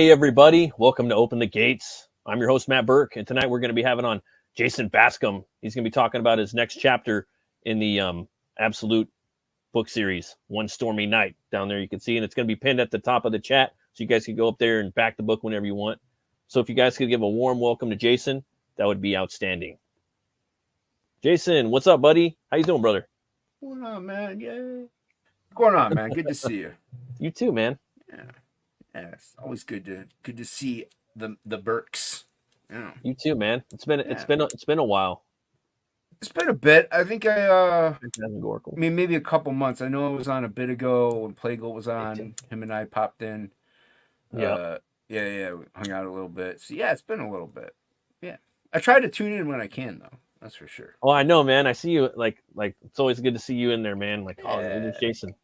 Hey everybody, welcome to Open the Gates. I'm your host Matt Burke, and tonight we're going to be having on Jason Bascom. He's going to be talking about his next chapter in the Absolute book series, One Stormy Night. Down there you can see, and it's going to be pinned at the top of the chat, so you guys can go up there and back the book whenever you want. So if you guys could give a warm welcome to Jason, that would be outstanding. Jason, what's up, buddy? How you doing, brother? What's going on, man? Yeah. What's going on, man? Good to see you. You too, man. Yeah. It's always good to see the Burks. Yeah. You too, man. It's been a while. It's been a bit. I think I I mean maybe a couple months. I know I was on a bit ago when Plague was on. Him and I popped in. Yeah. We hung out a little bit. So yeah, it's been a little bit. Yeah. I try to tune in when I can though. That's for sure. Oh, I know, man. I see you like it's always good to see you in there, man. Like, oh, there's Jason.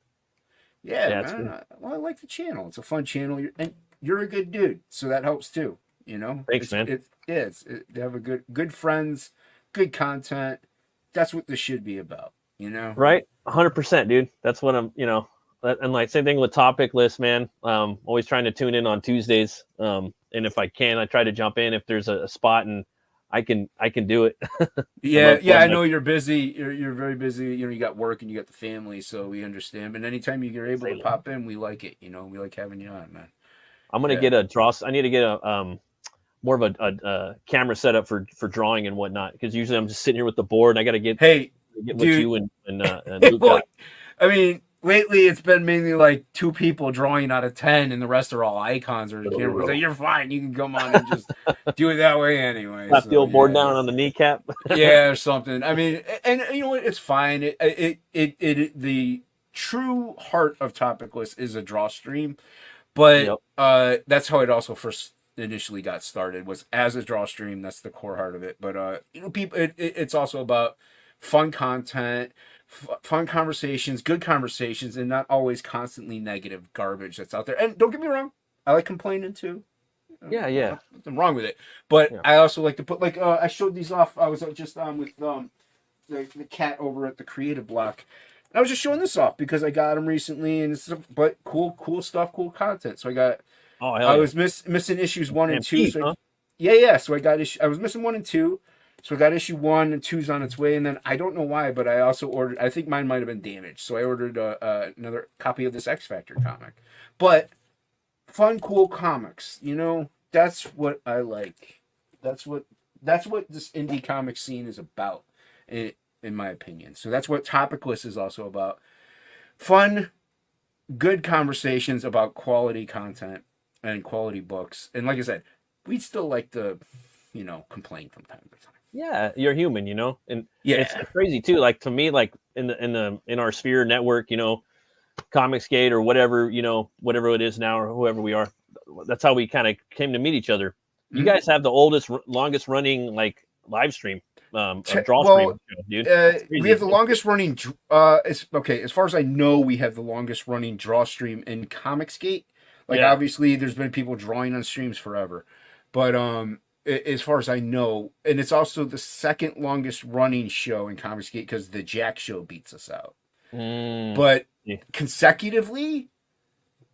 Yeah, man. I like the channel. It's a fun channel, and you're a good dude, so that helps too. You know, thanks, man. They have a good friends, good content. That's what this should be about. You know, right? 100%, dude. That's what I'm. You know, and like same thing with topic list, man. Always trying to tune in on Tuesdays. And if I can, I try to jump in if there's a spot and I can do it. yeah. I know you're busy. You're very busy. You know, you got work and you got the family, so we understand. But anytime you're able to pop in, we like it. You know, we like having you on, man. I'm gonna get a draw. I need to get a more of a camera set up for drawing and whatnot, because usually I'm just sitting here with the board and I got to get with you and Luke. Well, I mean, lately it's been mainly like 2 people drawing out of 10, and the rest are all icons or the camera. So you're fine. You can come on and just do it that way anyway. Slap the old board down on the kneecap. Yeah, or something. I mean, and you know what? It's fine. The true heart of Topicless is a draw stream, but that's how it also first initially got started, was as a draw stream. That's the core heart of it. But you know, people, it's also about fun content, fun conversations, good conversations, and not always constantly negative garbage that's out there. And don't get me wrong, I like complaining too. Yeah. Nothing wrong with it. But I also like to put, like, I showed these off. I was just on with the cat over at the Creative Block. And I was just showing this off because I got them recently, and it's cool stuff, cool content. So I got. I was missing issues 1 and 2. So So I was missing 1 and 2. So I got issue 1 and 2's on its way, and then I don't know why, but I also ordered. I think mine might have been damaged, so I ordered another copy of this X Factor comic. But fun, cool comics, you know, that's what I like. That's what this indie comic scene is about, in my opinion. So that's what Topicless is also about. Fun, good conversations about quality content and quality books. And like I said, we'd still like to, you know, complain from time to time. Yeah, you're human, you know, and it's crazy too. Like, to me, like in our sphere network, you know, Comicsgate or whatever, you know, whatever it is now or whoever we are, that's how we kind of came to meet each other. You guys have the longest running like live stream, stream, dude. We have the longest running. As far as I know, we have the longest running draw stream in Comicsgate. Like, obviously, there's been people drawing on streams forever, but as far as I know, and it's also the second longest running show in Comicsgate because the Jack Show beats us out. But consecutively,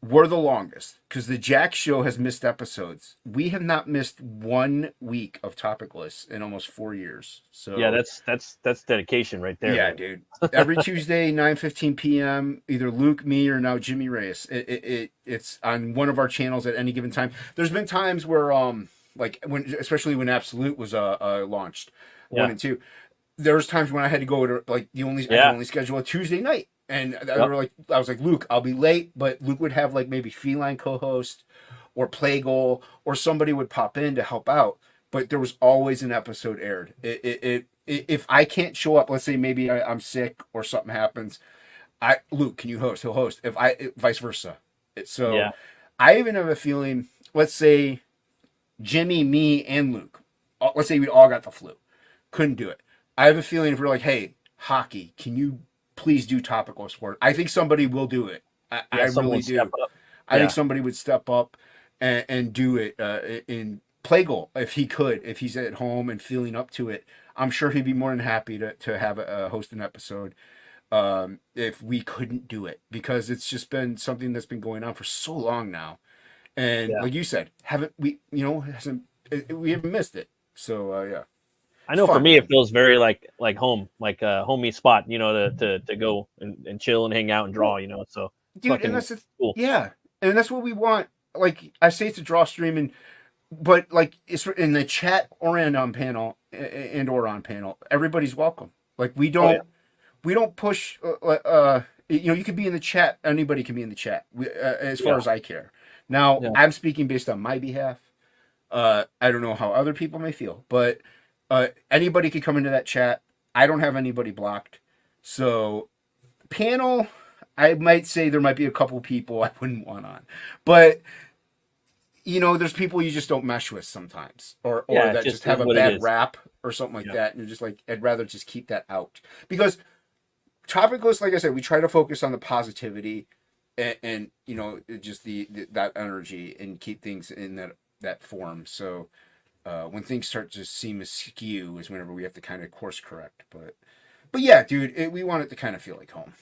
we're the longest because the Jack Show has missed episodes. We have not missed 1 week of Topicless in almost 4 years. So yeah, that's dedication right there. Yeah, man. Dude. Every Tuesday, 9:15 p.m., either Luke, me, or now Jimmy Reyes. It's on one of our channels at any given time. There's been times where like especially when Absolute was launched, 1 and 2. There was times when I had to go to like I could only schedule a Tuesday night, and I was like, Luke, I'll be late, but Luke would have like maybe Feline co-host or Plague or somebody would pop in to help out, but there was always an episode aired. If I can't show up, let's say maybe I'm sick or something happens, Luke, can you host? He'll host. Vice versa. So I even have a feeling, let's say Jimmy, me, and Luke, let's say we all got the flu, couldn't do it. I have a feeling if we're like, hey, hockey, can you please do topical sport? I think somebody will do it. I really do. I think somebody would step up and do it in Plague if he could, if he's at home and feeling up to it. I'm sure he'd be more than happy to have host an episode if we couldn't do it, because it's just been something that's been going on for so long now. And Yeah. like you said, haven't we? We haven't missed it. So yeah, I it's know for fun, me it man. feels very like home, like a homey spot, to go and chill and hang out and draw, Well, So it's dude, and fucking that's the, cool. yeah, and that's what we want. Like I say, it's a draw stream, but like it's in the chat or in on panel and or on panel, everybody's welcome. Like Oh yeah. we don't push. You could be in the chat. Anybody can be in the chat. As far Yeah. as I care. Now Yeah. I'm speaking based on my behalf. I don't know how other people may feel, but anybody could come into that chat. I don't have anybody blocked. So panel, I might say there might be a couple people I wouldn't want on, but there's people you just don't mesh with sometimes, or Yeah, it that just just is have a what it bad is. rap or something like Yeah. that, and you're just like, I'd rather just keep that out because topic list, like I said, we try to focus on the positivity and just that energy and keep things in that form. So when things start to seem askew is whenever we have to kind of course correct. But yeah, dude, we want it to kind of feel like home.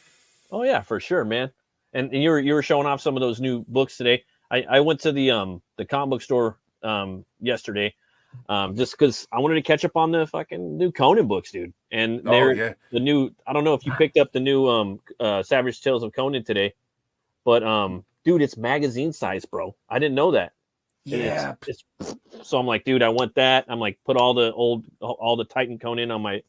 Oh yeah, for sure, man. And you were showing off some of those new books today. I went to the comic book store yesterday, just because I wanted to catch up on the fucking new Conan books, dude. And Oh they're yeah, the new. I don't know if you picked up the new Savage Tales of Conan today, but dude, it's magazine size, bro. I didn't know that. And yeah. it's so I'm like, dude, I want that. I'm like, put all the Titan Conan on my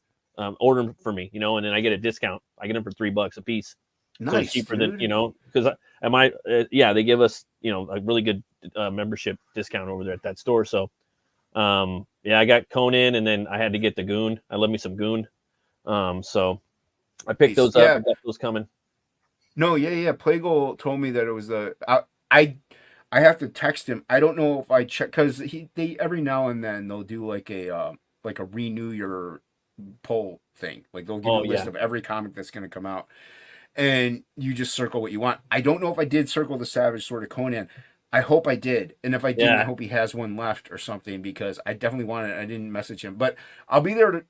order them for me, and then I get a discount. I get them for $3 a piece. So it's Nice, cheaper dude. than, because they give us, a really good membership discount over there at that store. So, I got Conan, and then I had to get the Goon. I love me some Goon. So I picked those up. Yeah. I got those coming. No, yeah. Plagle told me that it was I have to text him. I don't know if I check because they every now and then they'll do like a renew your poll thing. Like they'll give you Oh a list yeah. of every comic that's going to come out, and you just circle what you want. I don't know if I did circle the Savage Sword of Conan. I hope I did, and if I didn't, I Yeah. hope he has one left or something because I definitely want it. I didn't message him, but I'll be there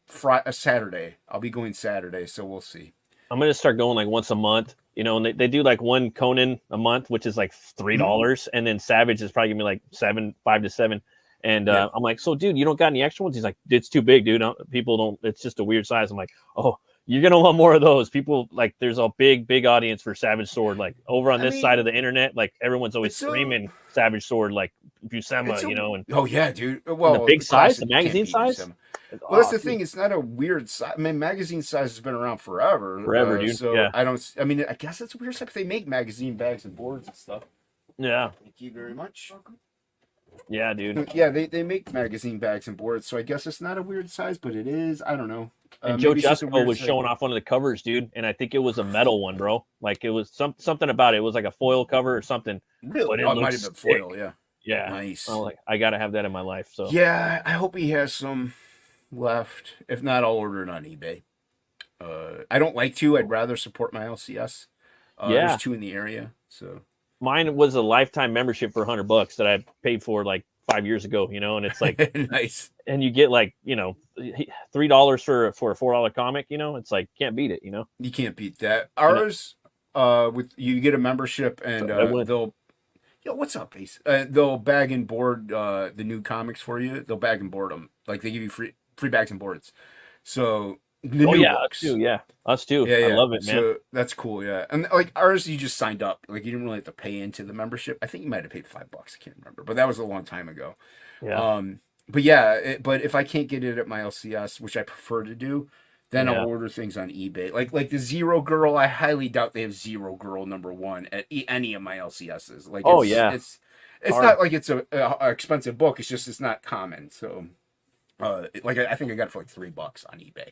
Saturday. I'll be going Saturday, so we'll see. I'm gonna start going like once a month, and they do like one Conan a month, which is like $3, and then Savage is probably gonna be like 5 to 7. And Yeah. I'm like, so dude, you don't got any extra ones? He's like, it's too big, dude. People don't. It's just a weird size. I'm like, oh, you're gonna want more of those. People like, there's a big audience for Savage Sword. Like over on this side of the internet, like everyone's always screaming Savage Sword, like Buscema, and oh yeah, dude. the Well, big the size, classic the you can't magazine beat size. Buscema. Well, Well, that's the thing. It's not a weird size. I mean, magazine size has been around forever. dude. So Yeah. I don't. I mean, I guess it's a weird size. They make magazine bags and boards and stuff. Yeah. Thank you very much. Yeah, dude. Yeah, they make magazine bags and boards. So I guess it's not a weird size, but it is. I don't know. And Joe maybe it's just a Jusko weird was size. showing off one of the covers, dude, and I think it was a metal one, bro. Like it was something about it. It was like a foil cover or something. Really? But It might have been foil. Yeah. Yeah. Nice. I'm like, I gotta have that in my life. So Yeah, I hope he has some left. If not, I'll order it on eBay. I don't like to. I'd rather support my LCS. yeah, There's 2 in the area, so mine was a lifetime membership for $100 that I paid for like 5 years ago. And it's like nice. And you get like $3 for a $4 comic. It's like can't beat it. You can't beat that. Ours, with you get a membership and they'll. Yo, what's up, Ace? They'll bag and board the new comics for you. They'll bag and board them. Like they give you free bags and boards. So the new books. Us too. Yeah, I love it, man. So that's cool. Yeah, and like ours, you just signed up. Like you didn't really have to pay into the membership. I think you might have paid $5. I can't remember, but that was a long time ago. Yeah. But yeah, but if I can't get it at my LCS, which I prefer to do, then I'll order things on eBay. Like the Zero Girl, I highly doubt they have Zero Girl #1 at any of my LCSs. Like, it's not like it's a expensive book. It's just it's not common. So, I think I got it for like $3 on eBay.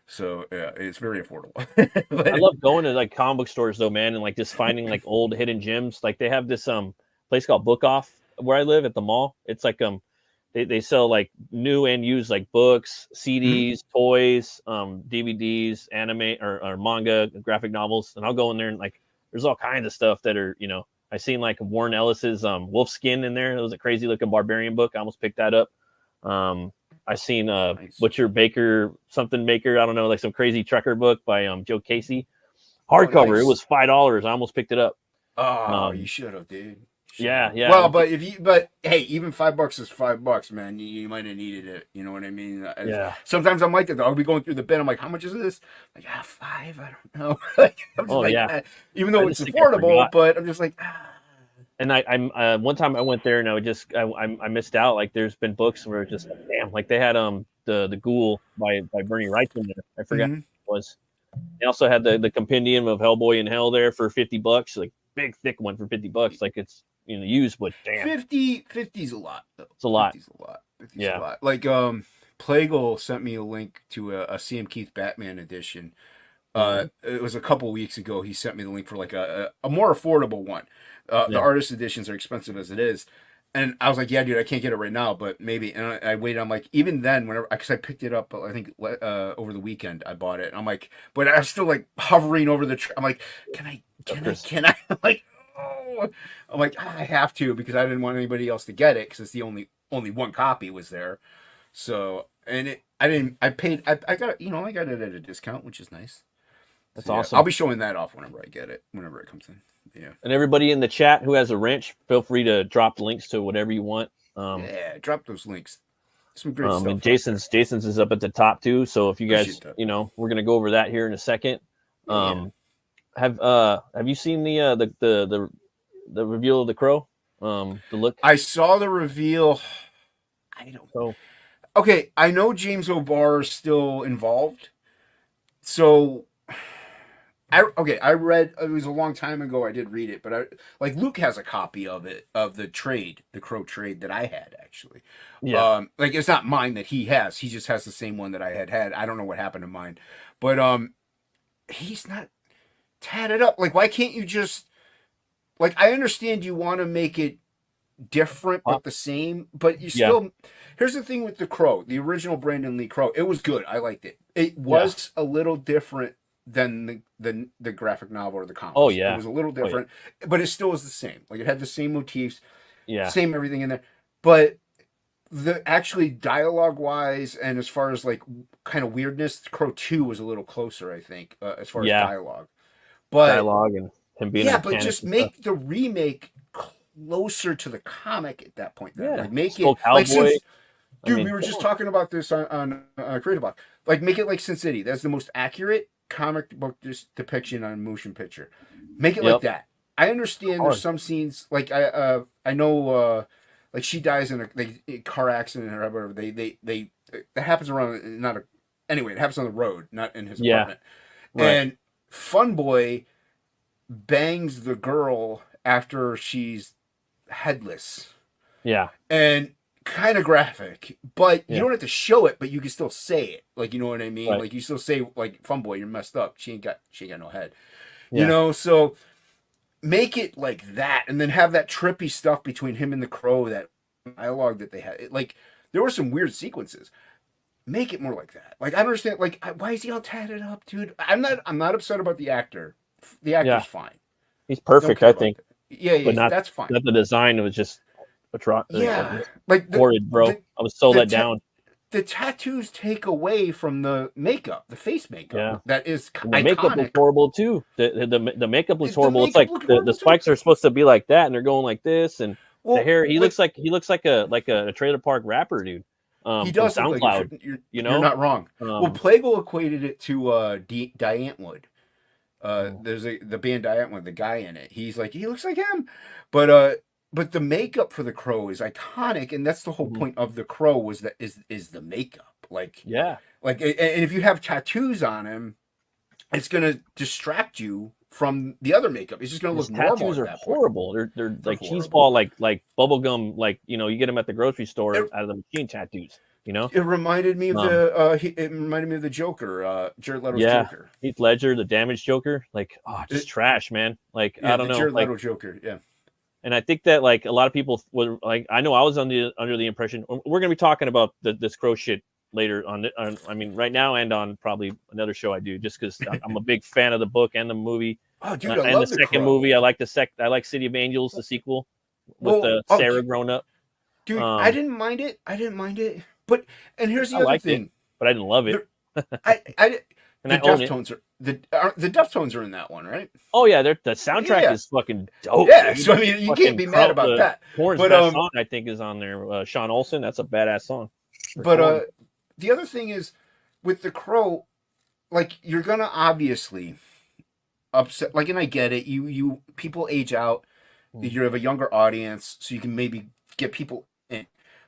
So yeah, it's very affordable. But I love going to like comic book stores though, man, and like just finding like old hidden gems. Like they have this place called Book Off where I live at the mall. It's like they sell like new and used like books, CDs, toys, DVDs, anime or manga, graphic novels, and I'll go in there and like there's all kinds of stuff that are I seen like Warren Ellis's Wolf Skin in there. It was a crazy looking barbarian book. I almost picked that up. I seen Butcher Baker something Maker. I don't know, like some crazy trucker book by Joe Casey, hardcover. It was $5. I almost picked it up. Oh, you should have, dude. Yeah, yeah. Well, but hey, even $5 is $5, man. You might have needed it. You know what I mean? Yeah. Sometimes I'm like that. I'll be going through the bin. I'm like, how much is this? Like, $5. I don't know. Like, I'm just Yeah. Even though it's just think I affordable, forgot. but I'm just like. And I'm one time I went there and I missed out. Like there's been books where it's just like, damn, like they had the Ghoul by Bernie Wrightson there. I forgot what it was. They also had the compendium of Hellboy in Hell there for $50, like big thick one for $50. Like it's used, but damn, 50's a lot though. It's a lot. 50's a lot. 50's Yeah. a lot. Like Plagal sent me a link to a CM Keith Batman edition. It was a couple weeks ago. He sent me the link for like a more affordable one. The artist editions are expensive as it is. And I was like, yeah, dude, I can't get it right now, but maybe. And I waited. I'm like, even then, because I picked it up, I think over the weekend, I bought it. And I'm like, but I was still like hovering over the. I'm like, can I? I'm like, oh, I'm like, I have to because I didn't want anybody else to get it because it's the only one copy was there. So I paid. I got I got it at a discount, which is nice. That's awesome. I'll be showing that off whenever I get it, whenever it comes in. Yeah. And everybody in the chat who has a wrench, feel free to drop links to whatever you want. Drop those links. Some great stuff. And Jason's is up at the top too. So if you guys, we're gonna go over that here in a second. Have you seen the reveal of the Crow? The look. I saw the reveal. I don't know. Okay, I know James O'Barr is still involved. So I read, it was a long time ago I did read it, but Luke has a copy of it, of the Crow trade that I had actually. Yeah. It's not mine that he has. He just has the same one that I had. I don't know what happened to mine. But he's not tatted up. Like, why can't you just, like, I understand you want to make it different but the same, but you still, here's the thing with the Crow, the original Brandon Lee Crow, it was good. I liked it. It was a little different than the graphic novel or the comics. Oh yeah, it was a little different, but it still was the same. Like it had the same motifs, same everything in there. But the actually dialogue wise and as far as like kind of weirdness, Crow 2 was a little closer, I think, as far as dialogue. But dialogue and him being but just make the remake closer to the comic at that point. Then. Like make it like since, dude, we were just talking about this on Creative Block. Like make it like Sin City. That's the most accurate comic book depiction on motion picture. Make it like that. I understand there's some scenes like I know like she dies in a car accident or whatever. They that happens around anyway. It happens on the road, not in his apartment. Right. And Fun Boy bangs the girl after she's headless. Yeah. And kind of graphic, but you don't have to show it, but you can still say it. Like, you know what I mean? Right. Like you still say like, Fun Boy, you're messed up. She ain't got no head. You know, so make it like that and then have that trippy stuff between him and the Crow, that dialogue that they had. Like there were some weird sequences. Make it more like that. Like I don't understand, like why is he all tatted up, dude? I'm not upset about the actor. The actor's fine. He's perfect, I think. But that's fine. Not the design, it was just like horrid, bro. I was so let down. The tattoos take away from the makeup, the face makeup. Yeah. That is iconic. The makeup looks horrible too. The makeup looks horrible. It's like the spikes are supposed to be like that, and they're going like this, and the hair. He looks like a trailer park rapper, dude. He does SoundCloud. Like you're not wrong. Well, Plagal equated it to Diantwood. There's the band Diantwood, the guy in it. He's like, he looks like him, but the makeup for the Crow is iconic, and that's the whole point of the Crow is the makeup. Like and if you have tattoos on him, it's gonna distract you from the other makeup. It's just gonna look normal. Tattoos are horrible. They're like cheeseball, like bubble gum, like you get them at the grocery store out of the machine tattoos. It reminded me of the Joker, Jared Leto's Joker. Heath Ledger, the damaged Joker, like just trash, man. Like I don't know, Jared Leto Joker, And I think that like a lot of people were like, I know I was under the impression we're gonna be talking about this Crow shit later on. I mean, right now and on probably another show I do, just because I'm a big fan of the book and the movie. Oh, dude, I love the second movie. I like I like City of Angels, the sequel with Sarah grown up. Dude, I didn't mind it. But here's the other thing. But I didn't love it. The the Deftones are in that one, right? Oh yeah, the soundtrack is fucking dope. Yeah, dude. so I mean, you can't be mad about that. Korn's But best song, I think, is on there. Sean Olsen, that's a badass song. But the other thing is with the Crow, like you're gonna obviously upset. Like, and I get it. You people age out. You have a younger audience, so you can maybe get people in.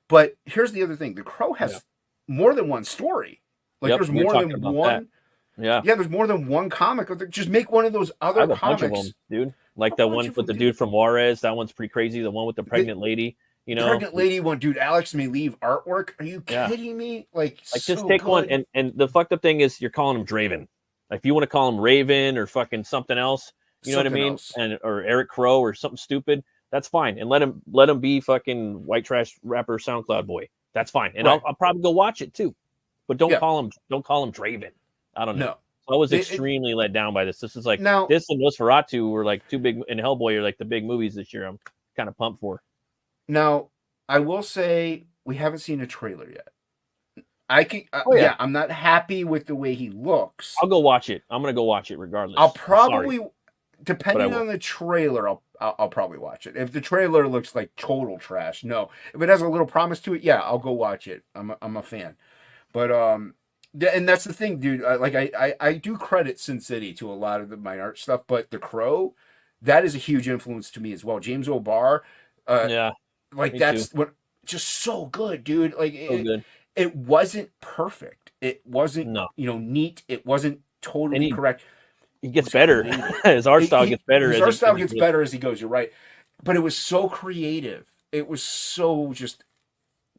But here's the other thing: the Crow has more than one story. Like there's more than one. Yeah, there's more than one comic. Just make one of those other comics. A bunch of them, dude. Like the one with the dude from Juarez. That one's pretty crazy. The one with the pregnant lady. You know, pregnant lady one, dude. Alex may leave artwork. Are you kidding me? Like so just take good. one. And the fucked up thing is you're calling him Draven. Like if you want to call him Raven or fucking something else, you know what I mean? And or Eric Crow or something stupid. That's fine. And let him be fucking white trash rapper SoundCloud boy. That's fine. And I'll probably go watch it too. But don't call him Draven. I don't know. No. So I was extremely let down by this. This is like this and Nosferatu were like two big, and Hellboy are like the big movies this year. I'm kind of pumped for. Now, I will say we haven't seen a trailer yet. I'm not happy with the way he looks. I'll go watch it. I'm gonna go watch it regardless. I'll probably, depending on the trailer, I'll probably watch it. If the trailer looks like total trash, no. If it has a little promise to it, yeah, I'll go watch it. I'm a fan. But and that's the thing, dude. I do credit Sin City to a lot of my art stuff, but The Crow, that is a huge influence to me as well. James O'Barr, that's what just so good, dude. Like good. It wasn't perfect. It wasn't neat. It wasn't totally correct. He gets better. His art style gets better. His art style gets better as he goes. You're right, but it was so creative. It was just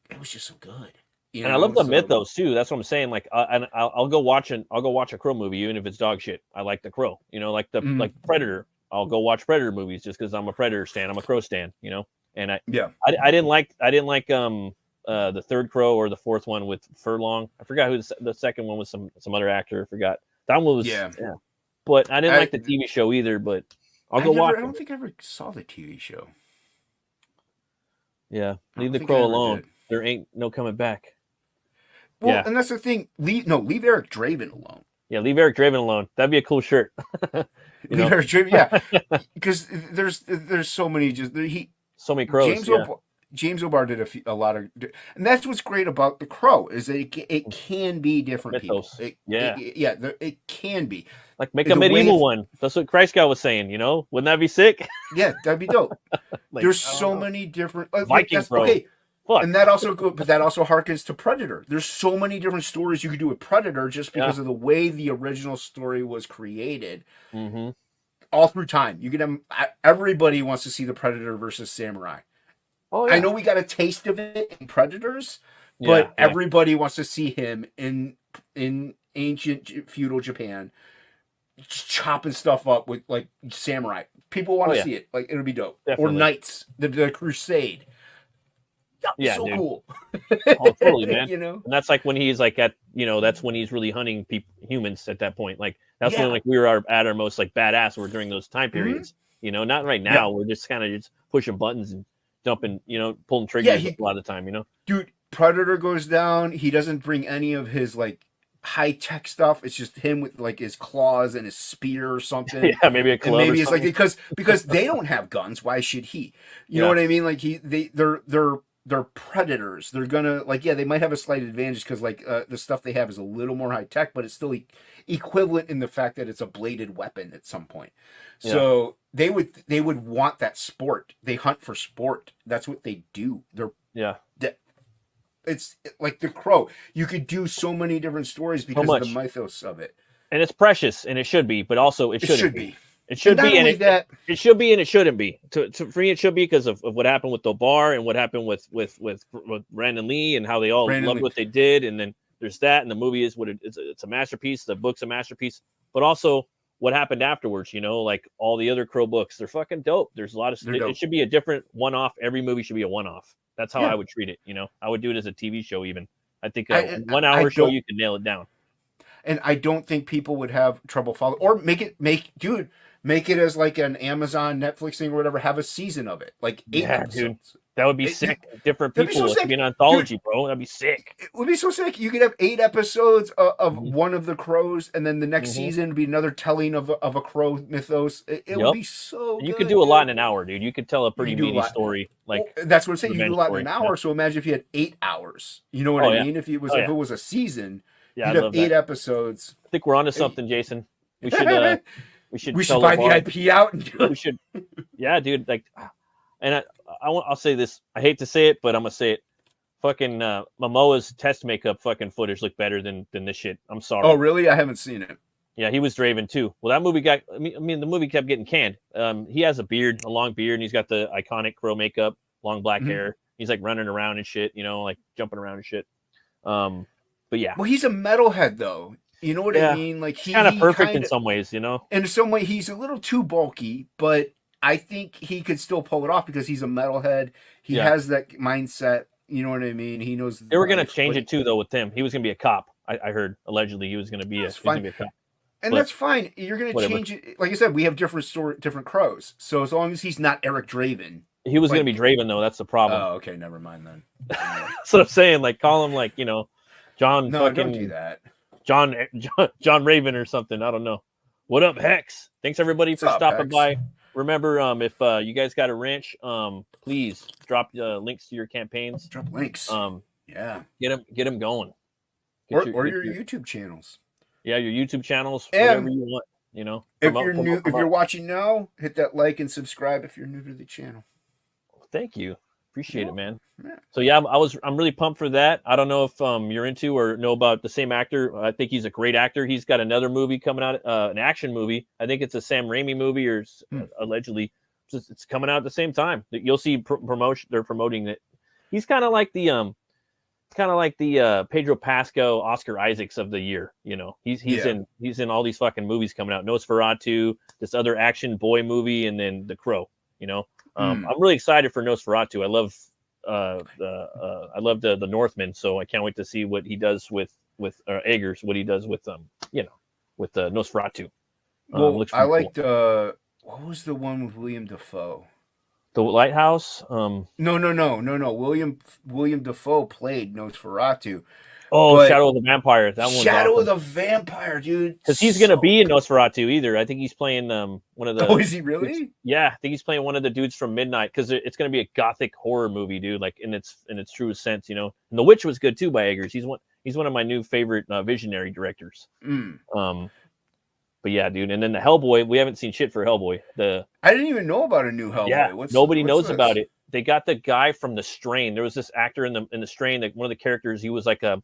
so good. And I love the mythos too. That's what I'm saying. Like, and I'll go watch a Crow movie, even if it's dog shit. I like the Crow. You know, like like Predator. I'll go watch Predator movies just because I'm a Predator stan. I'm a Crow stan. You know, and I didn't like the third Crow or the fourth one with Furlong. I forgot who the second one was. Some other actor. I forgot. That one was But I didn't like the TV show either. But I'll go watch. I don't think I ever saw the TV show. Yeah, leave the Crow alone. There ain't no coming back. Well, and that's the thing. Leave Eric Draven alone. Yeah, leave Eric Draven alone. That'd be a cool shirt. Leave Eric Draven, yeah. Because there's so many so many Crows. James O'Barr did a lot of, and that's what's great about the Crow is that it can be different mythos. People. It can be. Like make a medieval one. That's what Christgau was saying. You know, wouldn't that be sick? Yeah, that'd be dope. There's so many different Viking Crow. Okay. And that also harkens to Predator. There's so many different stories you could do with Predator just because of the way the original story was created. Mm-hmm. All through time, you can have everybody wants to see the Predator versus Samurai. Oh, yeah. I know we got a taste of it in Predators, but everybody wants to see him in ancient feudal Japan, chopping stuff up with like samurai. People want to see it. Like it'll be dope. Definitely. Or Knights, the Crusade. So dude. Cool. Oh, totally, man. You know, and that's like when he's like that's when he's really hunting humans at that point. Like that's when like we were at our most like badass. We're during those time periods. Mm-hmm. You know, not right now. We're just kind of just pushing buttons and dumping. You know, pulling triggers a lot of the time. You know, dude. Predator goes down. He doesn't bring any of his like high tech stuff. It's just him with like his claws and his spear or something. Yeah, maybe a club. And maybe it's like because they don't have guns. Why should he? You know what I mean? Like they're predators. They're gonna they might have a slight advantage because the stuff they have is a little more high tech, but it's still equivalent in the fact that it's a bladed weapon at some point. Yeah. So they would want that sport. They hunt for sport. That's what they do. It's like the Crow. You could do so many different stories because of the mythos of it. And it's precious, and it should be, but also it should be. It should be, and it should be, and it shouldn't be. For me, it should be because of what happened with O'Barr and what happened with Brandon Lee and how they all loved what they did. And then there's that, and the movie is it's a masterpiece. The book's a masterpiece, but also what happened afterwards. You know, like all the other Crow books, they're fucking dope. There's a lot of it should be a different one-off. Every movie should be a one-off. That's how I would treat it. You know, I would do it as a TV show. Even I think a 1 hour show you can nail it down. And I don't think people would have trouble following or make it as like an Amazon Netflix thing or whatever. Have a season of it, like 8 episodes. That would be sick. Different that'd be people. so It could sick. be an anthology, Dude, bro. That'd be sick. it would be so sick. You could have 8 episodes of Mhm. one of the crows, and then the next Mhm. season would be another telling of a crow mythos. It would Yep. be so And you good, could do a lot in dude. an hour, dude. You could tell a You pretty could do a meaty lot. story, Well, like that's what I'm saying. You can do a revenge lot story. in an Yeah. hour. So imagine if you had 8 hours. You know what Oh I yeah. mean? If Oh yeah. it was a season, Yeah, I you'd have love 8 that. epesodes. I think we're onto something, Jason. We should We should tell buy the LeVar. IP out and do We it. should. Yeah, dude. Like, and I'll say this. I hate to say it, but I'm gonna say it. Fucking Momoa's test makeup fucking footage looked better than this shit. I'm sorry. Oh, really? I haven't seen it. Yeah, he was Draven too. Well, that movie got. I mean, the movie kept getting canned. He has a long beard, and he's got the iconic crow makeup, long black hair. He's like running around and shit, like jumping around and shit. But yeah. Well, he's a metalhead, though. You know what I mean? Like he's kind of perfect in some ways, In some way, he's a little too bulky, but I think he could still pull it off because he's a metalhead. He has that mindset. You know what I mean? He knows. They were gonna change it too, though. With him, he was gonna be a cop. I heard allegedly he was gonna be a cop. And that's fine. You're going to change it. Like I said, we have different crows. So as long as he's not Eric Draven. He was going to be Draven, though. That's the problem. Oh, okay. Never mind then. That's what I'm saying. Like, call him, John. No, don't do that. John Raven or something. I don't know. What up, Hex? Thanks, everybody, for stopping by. Remember, if you guys got a wrench, please drop links to your campaigns. Drop links. Yeah. Get them going. Or your YouTube channels. Yeah, your YouTube channels, whatever you want, If you're watching now, hit that like and subscribe if you're new to the channel. Thank you. Appreciate it, man. Yeah. So yeah, I'm really pumped for that. I don't know if you're into or know about the same actor. I think he's a great actor. He's got another movie coming out, an action movie. I think it's a Sam Raimi movie, or allegedly it's coming out at the same time. You'll see promotion. They're promoting it. He's kind of like the Pedro Pascal, Oscar Isaacs of the year. He's in all these fucking movies coming out. Nosferatu, this other action boy movie, and then The Crow. I'm really excited for Nosferatu. I love the Northman, so I can't wait to see what he does with Eggers, what he does with with Nosferatu. Well, I liked what was the one with William Dafoe? The Lighthouse? No. William Dafoe played Nosferatu. Oh, Shadow of the Vampire. That one. Shadow of the Vampire, dude. Because he's gonna be in Nosferatu either. I think he's playing one of the. Oh, is he really? Dudes. Yeah, I think he's playing one of the dudes from Midnight. Because it's gonna be a gothic horror movie, dude. Like in its truest sense, And The Witch was good too by Eggers. He's one of my new favorite visionary directors. But yeah, dude. And then the Hellboy, we haven't seen shit for Hellboy. I didn't even know about a new Hellboy. Yeah, nobody knows about it. They got the guy from The Strain. There was this actor in the Strain, that one of the characters, he was like a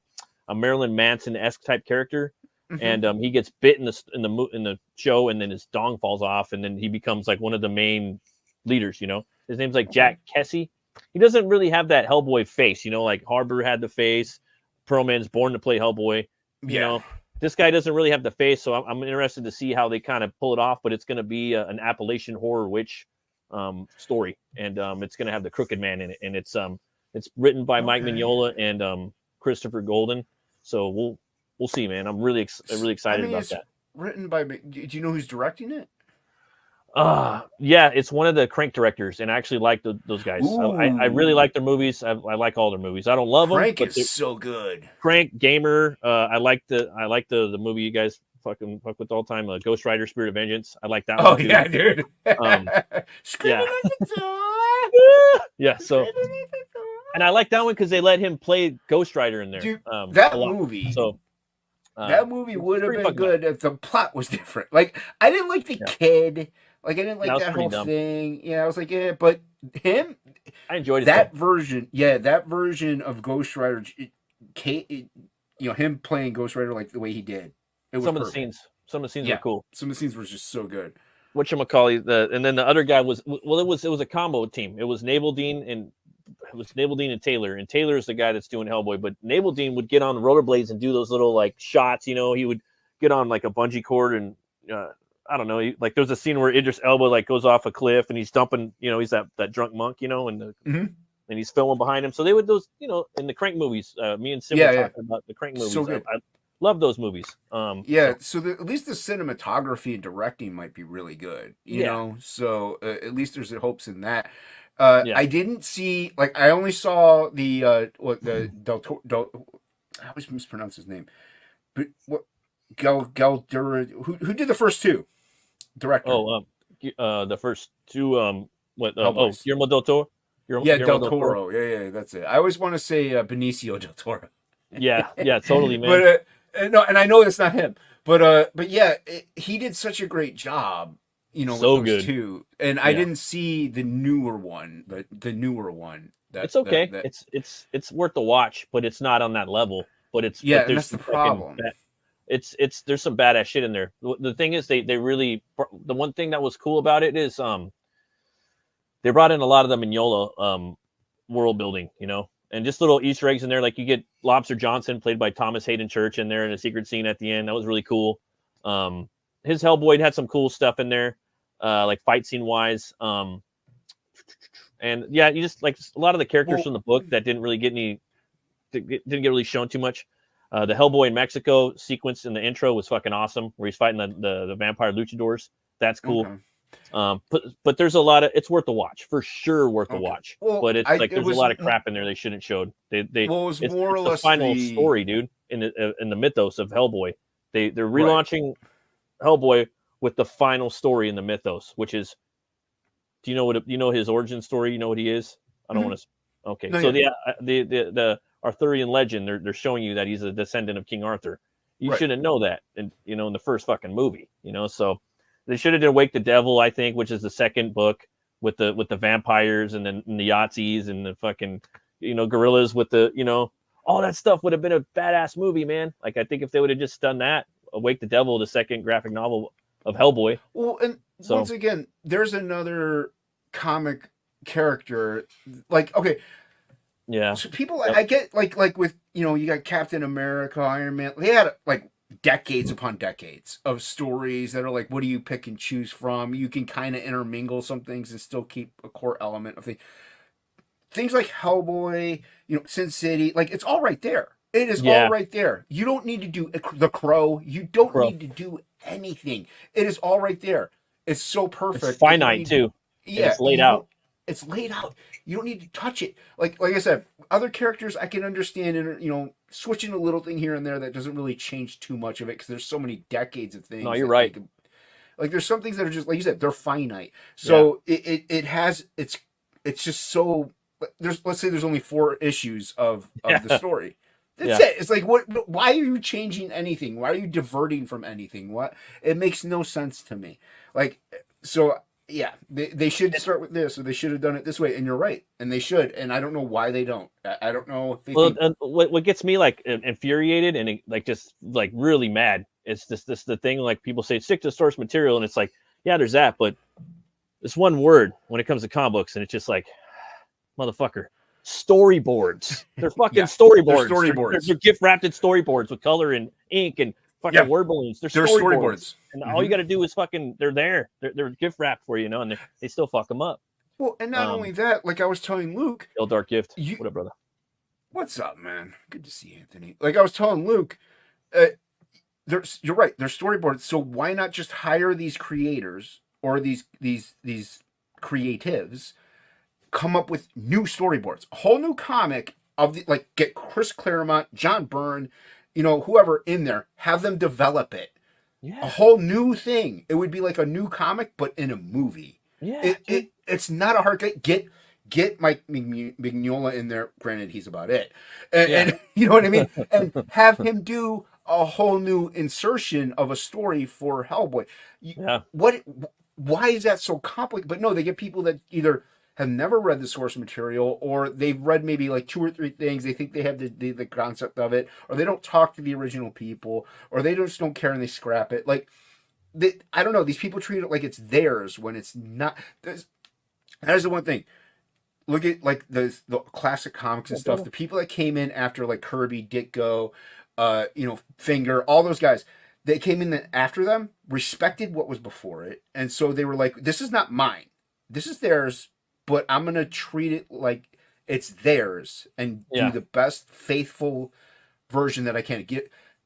Marilyn Manson-esque type character, and he gets bit in the show, and then his dong falls off, and then he becomes like one of the main leaders. His name's like Jack Kesey. He doesn't really have that Hellboy face, like Harbor had the face. Perlman's born to play Hellboy. This guy doesn't really have the face, so I'm interested to see how they kind of pull it off. But it's going to be an Appalachian horror witch story, and it's going to have the Crooked Man in it, and it's written by Mike Mignola and Christopher Golden. So we'll see, man. I'm really excited about that. Written by. Do you know who's directing it? Yeah, it's one of the Crank directors, and I actually like those guys. I really like their movies. I like all their movies. I don't love Crank them. Crank is so good. Crank, Gamer. I like the movie you guys fuck with all the time. Ghost Rider: Spirit of Vengeance. I like that one. Oh yeah, dude. Yeah. So, and I like that one because they let him play Ghost Rider in there. Dude, that movie. So. That movie would have been good if the plot was different. Like, I didn't like the kid. Like, I didn't like that whole thing. Yeah, I was like, but him. I enjoyed it. That version. Yeah, that version of Ghost Rider. Him playing Ghost Rider like the way he did. Some of the scenes were cool. Some of the scenes were just so good. Whatchamacallit, and then the other guy was it was a combo team. It was Naval Dean and Taylor, and Taylor is the guy that's doing Hellboy. But Naval Dean would get on the rollerblades and do those little like shots. He would get on like a bungee cord, and I don't know. Like there's a scene where Idris Elba like goes off a cliff and he's dumping. He's that drunk monk. And he's filming behind him. So they would in the Crank movies. Me and Sim were talking about the Crank movies. So good. I love those movies. So at least the cinematography and directing might be really good. You know, so at least there's hopes in that. Yeah. I didn't see, like, I only saw the I always mispronounce his name, but what who did the first two? Director. Oh, the first two, Hellboys. Guillermo del Toro. Yeah, Guillermo Del del Toro. Toro. Yeah, that's it. I always want to say Benicio del Toro. Yeah, totally, man. But no, and I know it's not him. But yeah, he did such a great job, with So those good. two. And I didn't see the newer one, the newer one. It's okay. It's worth the watch, but it's not on that level. But and that's the problem. It's there's some badass shit in there. The thing is, they really, the one thing that was cool about it is they brought in a lot of the Mignola world building, and just little Easter eggs in there. Like you get Lobster Johnson played by Thomas Hayden Church in there in a secret scene at the end. That was really cool. His Hellboy had some cool stuff in there, like fight scene wise. And yeah, you just like a lot of the characters from the book that didn't get really shown too much. The Hellboy in Mexico sequence in the intro was fucking awesome, where he's fighting the vampire luchadors. That's cool. Okay. But there's a lot of, it's worth the watch for sure, worth the watch. Well, but it's like there's a lot of crap in there they shouldn't showed. It was more or less the final story, dude. In the mythos of Hellboy, they're relaunching Hellboy with the final story in the mythos, which is, do you know his origin story? You know what he is? I don't want to. Okay, no, so the Arthurian legend, they're showing you that he's a descendant of King Arthur. You shouldn't know that, in the first fucking movie, So they should have did Wake the Devil, I think, which is the second book with the vampires and the Yahtzees and the fucking gorillas with the all that stuff would have been a badass movie, man. Like I think if they would have just done that, Wake the Devil, the second graphic novel of Hellboy. Well, and once again, there's another comic character, like, okay. Yeah. So people, I get like with, you got Captain America, Iron Man. They had like decades upon decades of stories that are like, what do you pick and choose from? You can kind of intermingle some things and still keep a core element of things like Hellboy, Sin City. Like, it's all right there. It is all right there. You don't need to do The Crow. You don't need to do anything. It is all right there. It's so perfect. It's finite too. Yeah, it's laid out. It's laid out. You don't need to touch it. Like I said, other characters I can understand, and switching a little thing here and there that doesn't really change too much of it because there's so many decades of things. No, you're right. Like there's some things that are just like you said, they're finite. So it's just so. Let's say there's only 4 issues of the story. That's it. It's like, what? Why are you changing anything? Why are you diverting from anything? What? It makes no sense to me. Like, so yeah, they should start with this, or they should have done it this way. And you're right, and they should. And I don't know why they don't. I don't know if they. Well, what gets me like infuriated and like just like really mad is this the thing, like people say stick to source material, and it's like, yeah, there's that, but it's one word when it comes to comic books, and it's just like, motherfucker. Storyboards. They're fucking storyboards. They're storyboards. They're gift wrapped storyboards with color and ink and fucking word balloons. They're storyboards. And all you got to do is fucking. They're there. They're gift wrapped for you, and they still fuck them up. Well, and not only that, like I was telling Luke, El Dark Gift. What up, brother? What's up, man? Good to see you, Anthony. Like I was telling Luke, you're right. They're storyboards. So why not just hire these creators or these creatives? Come up with new storyboards, a whole new comic of get Chris Claremont, John Byrne, whoever in there, have them develop it. Yeah. A whole new thing. It would be like a new comic, but in a movie. Yeah. It's not a hard get Mike Mignola in there. Granted, he's about it. And you know what I mean? And have him do a whole new insertion of a story for Hellboy. Why is that so complicated? But no, they get people that either have never read the source material, or they've read maybe like 2 or 3 things. They think they have the concept of it, or they don't talk to the original people, or they just don't care and they scrap it. Like, I don't know. These people treat it like it's theirs when it's not. That is the one thing. Look at like the classic comics and stuff. The people that came in after like Kirby, Ditko, Finger, all those guys. They came in after them, respected what was before it, and so they were like, "This is not mine. This is theirs." But I'm going to treat it like it's theirs and do the best faithful version that I can.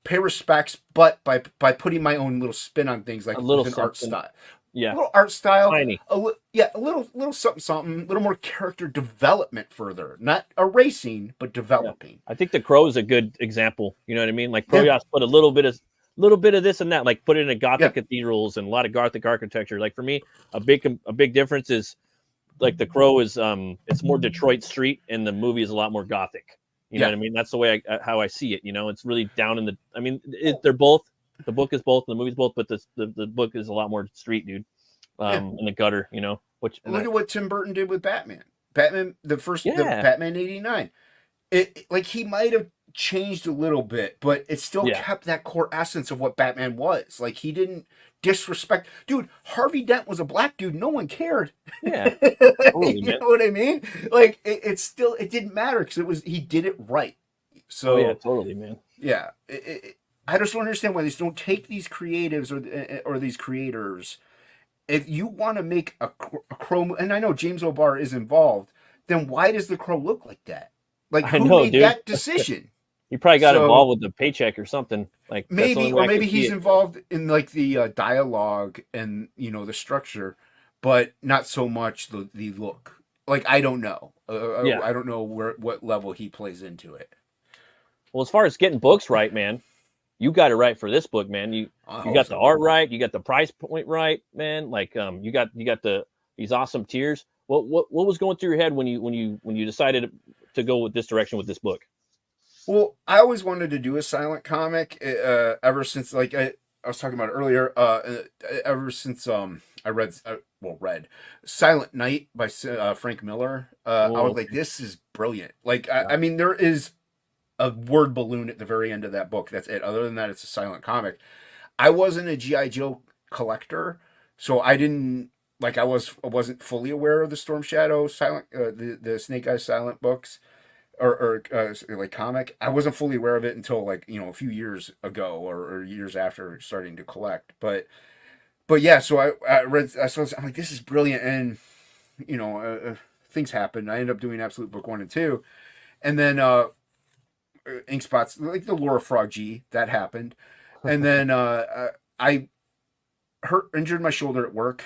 Pay respects, but by putting my own little spin on things, like with an art style. Yeah. a little art style, Tiny. a little something, a little more character development further, not erasing but Yeah. developing. I think the Crow is a good example. You know what I mean? Like Yeah. Proyas put a little bit of this and that, like put it in a Gothic Yeah. cathedrals and a lot of Gothic architecture. Like for me, a big difference is like the Crow is it's more Detroit street and the movie is a lot more Gothic. You know Yeah. what I mean? That's the way how I see it. You know, it's really down in the. I mean, they're both. The book is both, and the movie's both, but the book is a lot more street, dude. In the gutter, you know. Which Look at what Tim Burton did with Batman. Batman, the Yeah. Batman '89. It like he might have changed a little bit, but it still Yeah. kept that core essence of what Batman was. Like he didn't disrespect. Dude, Harvey Dent was a black dude. No one cared. Yeah. Totally, You man. know what I mean? Like it didn't matter because he did it right. So Oh yeah, totally, man. yeah, I just don't understand why they just don't take these creatives or these creators. If you want to make a Crow, and I know James O'Barr is involved, then why does the Crow look like that? Like I who know, made dude. that decision? He probably got So- involved with the paycheck or something. Like that's the Maybe, only way or I could maybe see he's it. involved in like the dialogue and the structure, but not so much the look. Like I don't know. Yeah. I don't know what level he plays into it. Well, as far as getting books right, man, you got it right for this book, man. You got the art right, you got the price point right, man. Like you got these awesome tiers. What was going through your head when you decided to go with this direction with this book? Well, I always wanted to do a silent comic ever since, like I was talking about earlier. Ever since I read Silent Night by Frank Miller. I was like, this is brilliant. Like I mean, there is a word balloon at the very end of that book. That's it. Other than that, it's a silent comic. I wasn't a G.I. Joe collector, so I didn't I wasn't fully aware of the Storm Shadow silent the Snake Eyes silent books. Or like comic. I wasn't fully aware of it until a few years ago or years after starting to collect. But yeah, so I read. I'm like, this is brilliant, and things happened. I ended up doing Absolute Book 1 and 2, and then Ink Spots, like the Laura Frog G, that happened, and then I injured my shoulder at work.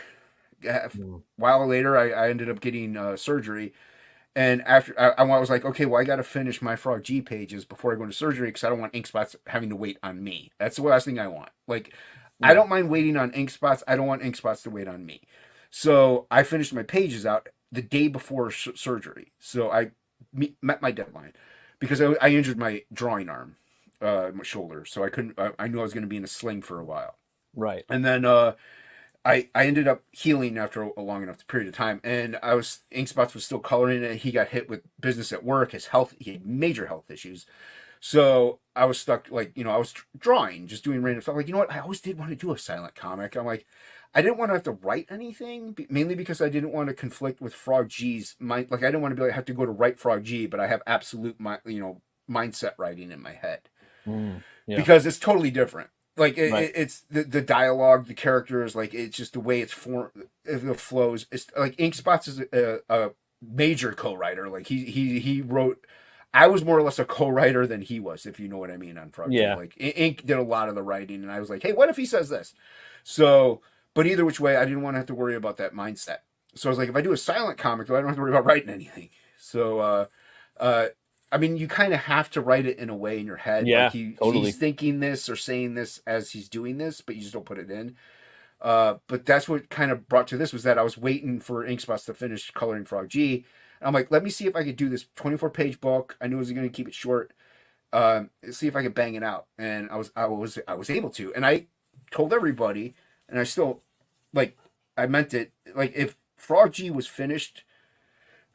A while later, I ended up getting surgery. And after I was like, okay, well, I got to finish my Frog G pages before I go into surgery because I don't want Ink Spots having to wait on me. That's the last thing I want. I don't mind waiting on Ink Spots. I don't want Ink Spots to wait on me. So I finished my pages out the day before surgery. So I met my deadline because I injured my drawing arm, my shoulder. So I couldn't. I knew I was going to be in a sling for a while. Right. And then I ended up healing after a long enough period of time, and Ink Spots was still coloring it. He got hit with business at work. He had major health issues. So I was stuck, I was drawing, just doing random stuff. Like, you know what? I always did want to do a silent comic. I'm like, I didn't want to have to write anything, mainly because I didn't want to conflict with Frog G's mind. Like, I didn't want to have to go to write Frog G, but I have absolute, mindset writing in my head. Because it's totally different. Like it's the dialogue, the characters, like it's just the way it's formed, the flows. It's like Ink Spots is a major co-writer. Like he wrote. I was more or less a co-writer than he was, if you know what I mean, on Frog. Yeah. Like Ink did a lot of the writing, and I was like, hey, what if he says this? So, but either which way, I didn't want to have to worry about that mindset. So I was like, if I do a silent comic, though, I don't have to worry about writing anything. So, I mean, you kind of have to write it in a way in your head. Yeah, like totally. He's thinking this or saying this as he's doing this, but you just don't put it in. But that's what kind of brought to this was that I was waiting for Ink Spots to finish coloring Frog G. And I'm like, let me see if I could do this 24-page book. I knew I was going to keep it short. See if I could bang it out. And I was able to. And I told everybody, and I still, I meant it. Like, if Frog G was finished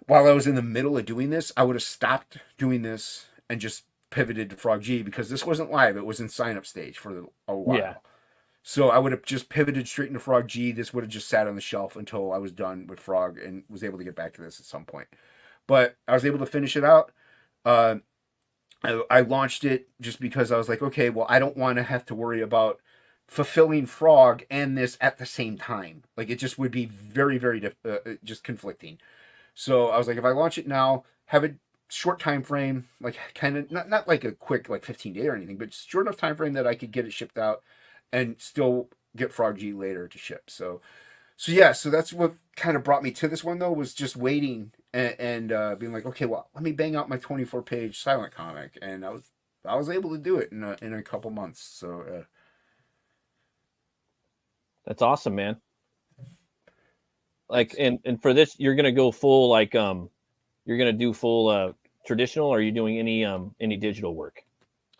while I was in the middle of doing this, I would have stopped doing this and just pivoted to Frog G because this wasn't live. It was in sign-up stage for a while. Yeah. So I would have just pivoted straight into Frog G. This would have just sat on the shelf until I was done with Frog and was able to get back to this at some point. But I was able to finish it out. I launched it just because I was like, okay, well, I don't want to have to worry about fulfilling Frog and this at the same time. Like, it just would be very, very just conflicting. So I was like, if I launch it now, have a short time frame, like kind of not like a quick 15-day or anything, but short enough time frame that I could get it shipped out and still get Frog G later to ship. So So yeah, so that's what kind of brought me to this one though, was just waiting and being like, okay, well, let me bang out my 24-page silent comic, and I was able to do it in a couple months. So That's awesome, man. Like, and for this, you're gonna go full like you're gonna do full traditional, or are you doing any digital work?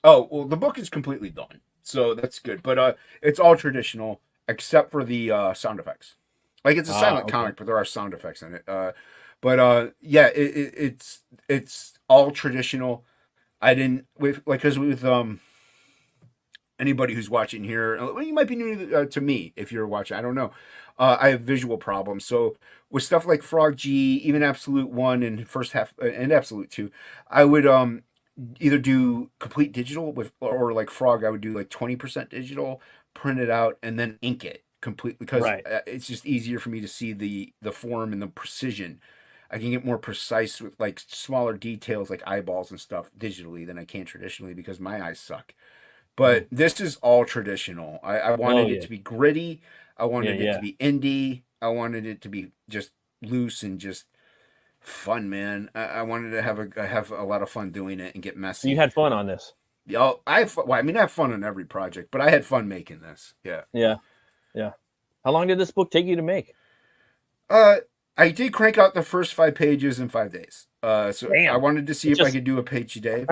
oh well, the book is completely done, so that's good. But it's all traditional except for the sound effects. Like it's a silent Okay. comic, but there are sound effects in it. But yeah, it's all traditional. I didn't with like because with anybody who's watching here, well, you might be new to me if you're watching. I don't know. I have visual problems, so with stuff like Frog G, even Absolute One and first half and Absolute Two, I would either do complete digital with, or like Frog, I would do like 20% digital, print it out, and then ink it completely because Right. it's just easier for me to see the form and the precision. I can get more precise with like smaller details like eyeballs and stuff digitally than I can traditionally because my eyes suck. But this is all traditional. I wanted it Yeah. to be gritty. I wanted it Yeah. to be indie. I wanted it to be just loose and just fun, man. I wanted to have a lot of fun doing it and get You messy. had fun on this. Yeah, well, I mean, I have fun on every project, but I had fun making this. Yeah. Yeah. Yeah. How long did this book take you to make? Uh, I did crank out the first 5 pages in 5 days. So I Damn. wanted to see It's if I just could do a page a day.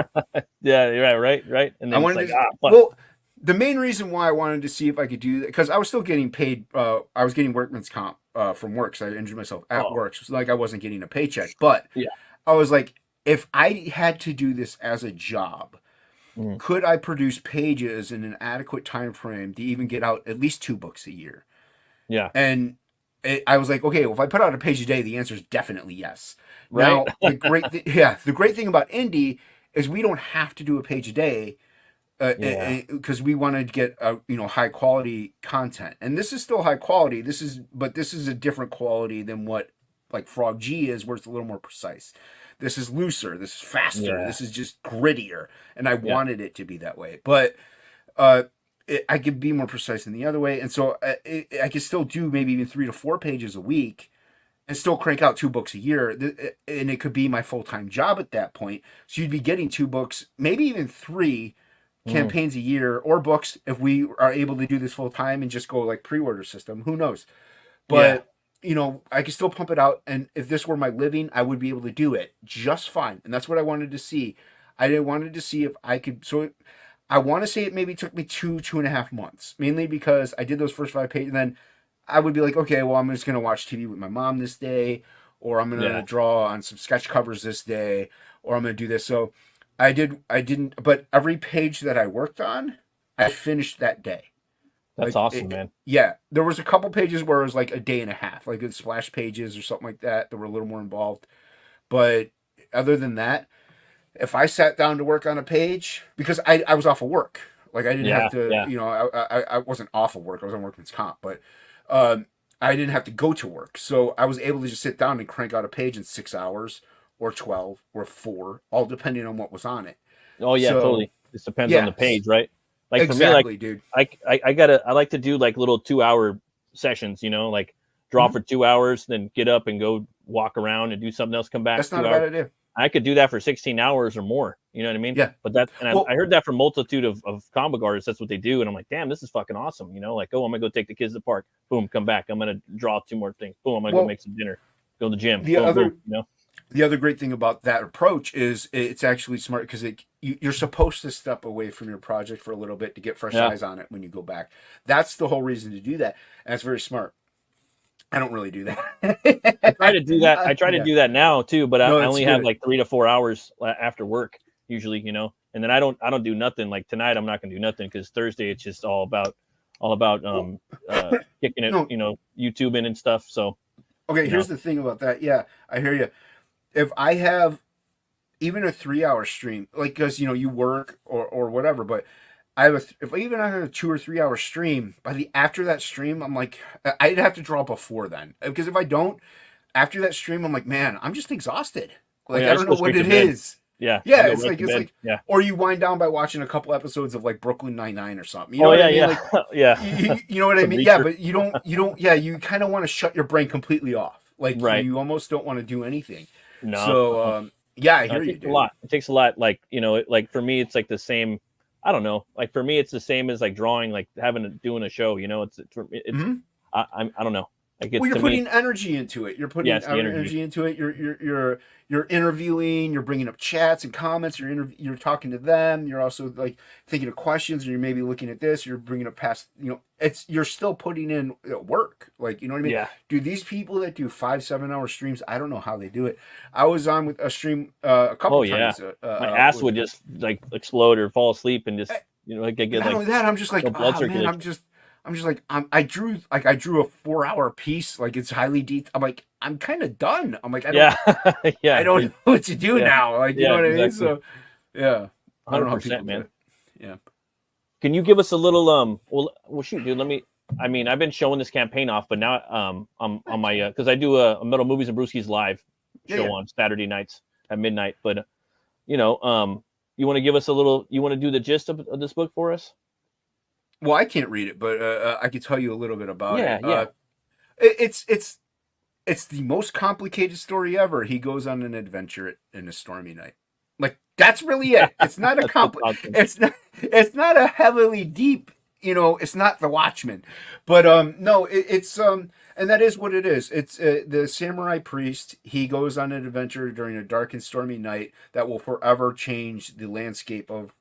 yeah, right. And I then it's wanted like, to. fuck. Well, the main reason why I wanted to see if I could do that because I was still getting paid. I was getting workman's comp from work, so I injured myself at Oh, work. So it's like I wasn't getting a paycheck, but yeah. I was like, if I had to do this as a job, Mm. could I produce pages in an adequate time frame to even get out at least 2 books a year? Yeah. And I was like, okay, well, if I put out a page a day, the answer is definitely yes. Right. Now, the great thing about indie is we don't have to do a page a day Yeah. because we want to get high quality content, and this is still high quality. But this is a different quality than what like Frog G is, where it's a little more precise. This is looser. This is faster. Yeah. This is just grittier, and I Yeah. wanted it to be that way. But uh, I could be more precise in the other way, and so I could still do maybe even 3 to 4 pages a week, and still crank out 2 books a year, and it could be my full time job at that point. So you'd be getting 2 books, maybe even 3 Mm. campaigns a year, or books if we are able to do this full time and just go like pre-order system. Who knows? Yeah. But I could still pump it out, and if this were my living, I would be able to do it just fine. And that's what I wanted to see. I wanted to see if I could. I want to say it maybe took me 2.5 months, mainly because I did those first 5 pages, and then I would be like, okay, well, I'm just gonna watch TV with my mom this day, or I'm gonna Yeah. draw on some sketch covers this day, or I'm gonna do this. So I didn't, but every page that I worked on, I finished that day. That's awesome, man. Yeah, there was a couple pages where it was like a day and a half, like it's splash pages or something like that that were a little more involved. But other than that, if I sat down to work on a page, because I was off of work, like I didn't Yeah. have to, Yeah. I wasn't off of work, I was on workman's comp, but I didn't have to go to work, so I was able to just sit down and crank out a page in 6 hours, or 12, or 4, all depending on what was on it. Oh yeah, So totally. This depends on the yeah, page, right? Like for me, like exactly, dude. I like to do like little 2 hour sessions, like draw Mhm. for 2 hours, then get up and go walk around and do something else, come back That's not two a hours. bad idea. I could do that for 16 hours or more. You know what I mean? Yeah. But Well, I heard that from multitude of comic artists. That's what they do. And I'm like, damn, this is fucking awesome. Like, oh, I'm going to go take the kids to the park. Boom, come back. I'm going to draw 2 more things. Boom, I'm going to go well, make some dinner. Go to the gym. the Boom, other boom. the other great thing about that approach is it's actually smart because you're supposed to step away from your project for a little bit to get fresh Yeah. eyes on it when you go back. That's the whole reason to do that, and it's very smart. I don't really do that. I try to do that. I try to do that now too, but No, I it's only have good. like 3 to 4 hours after work usually, and then I don't do nothing. Like tonight, I'm not gonna do nothing because Thursday it's just all about kicking it, No. YouTubing and stuff. So Okay, you know, here's the thing about that. Yeah, I hear you. If I have even a 3 hour stream, like because you work or whatever, but if I even have a 2 or 3 hour stream, by the after that stream, I'm like, I'd have to draw before then because if I don't after that stream, I'm like, man, I'm just exhausted. oh Like yeah, I I just don't go know what straight to it bed. is. Yeah. Yeah, I'll go it's right like to bed. Yeah. or you wind down by watching a couple episodes of like Brooklyn Nine-Nine or something. You know Oh what yeah, I mean? yeah, Like yeah. you know what I Some mean? Yeah, Reacher. but you don't. Yeah, you kind of want to shut your brain completely off. Like Right. you almost don't want to do anything. No. So yeah, I No, hear it you, takes a dude. lot. It takes a lot. Like, like for me, it's like the same. I don't know. Like for me, it's the same as like drawing, like doing a show. Mhm. I don't know. Like Well, it's you're to me. putting energy into it. You're Yeah, putting it's the energy. energy into it. You're interviewing. You're bringing up chats and comments. You're talking to them. You're also like thinking of questions, and you're maybe looking at this. You're bringing up past. You're still putting in work. Like you know what I mean? Yeah. Dude, these people that do 5-7 hour streams, I don't know how they do it. I was on with a stream a couple Oh yeah. times. My ass With would just like explode or fall asleep and just like I get not like only that, I'm just like, no blood oh man, circulation. I'm just like, I drew a 4 hour piece, like it's highly detailed. I'm like, I'm kind of done. I'm like, Yeah. I Yeah. don't know what to do Yeah. now. Like, you know Yeah. what I mean? Exactly. So, yeah, I don't know how 100%, people do man. it. Yeah. Can you give us a little well shoot, dude, I mean, I've been showing this campaign off, but now I'm on my because I do a Metal Movies and Brewskis live show on Saturday nights at midnight. But you want to give us a little, you want to do the gist of this book for us? Well, I can't read it, but I can tell you a little bit about Yeah, it. yeah. It's the most complicated story ever. He goes on an adventure in a stormy night. Like that's really it. It's not a That's awesome. It's not a heavily deep. It's not The Watchmen, but no, it's and that is what it is. It's the samurai priest. He goes on an adventure during a dark and stormy night that will forever change the landscape of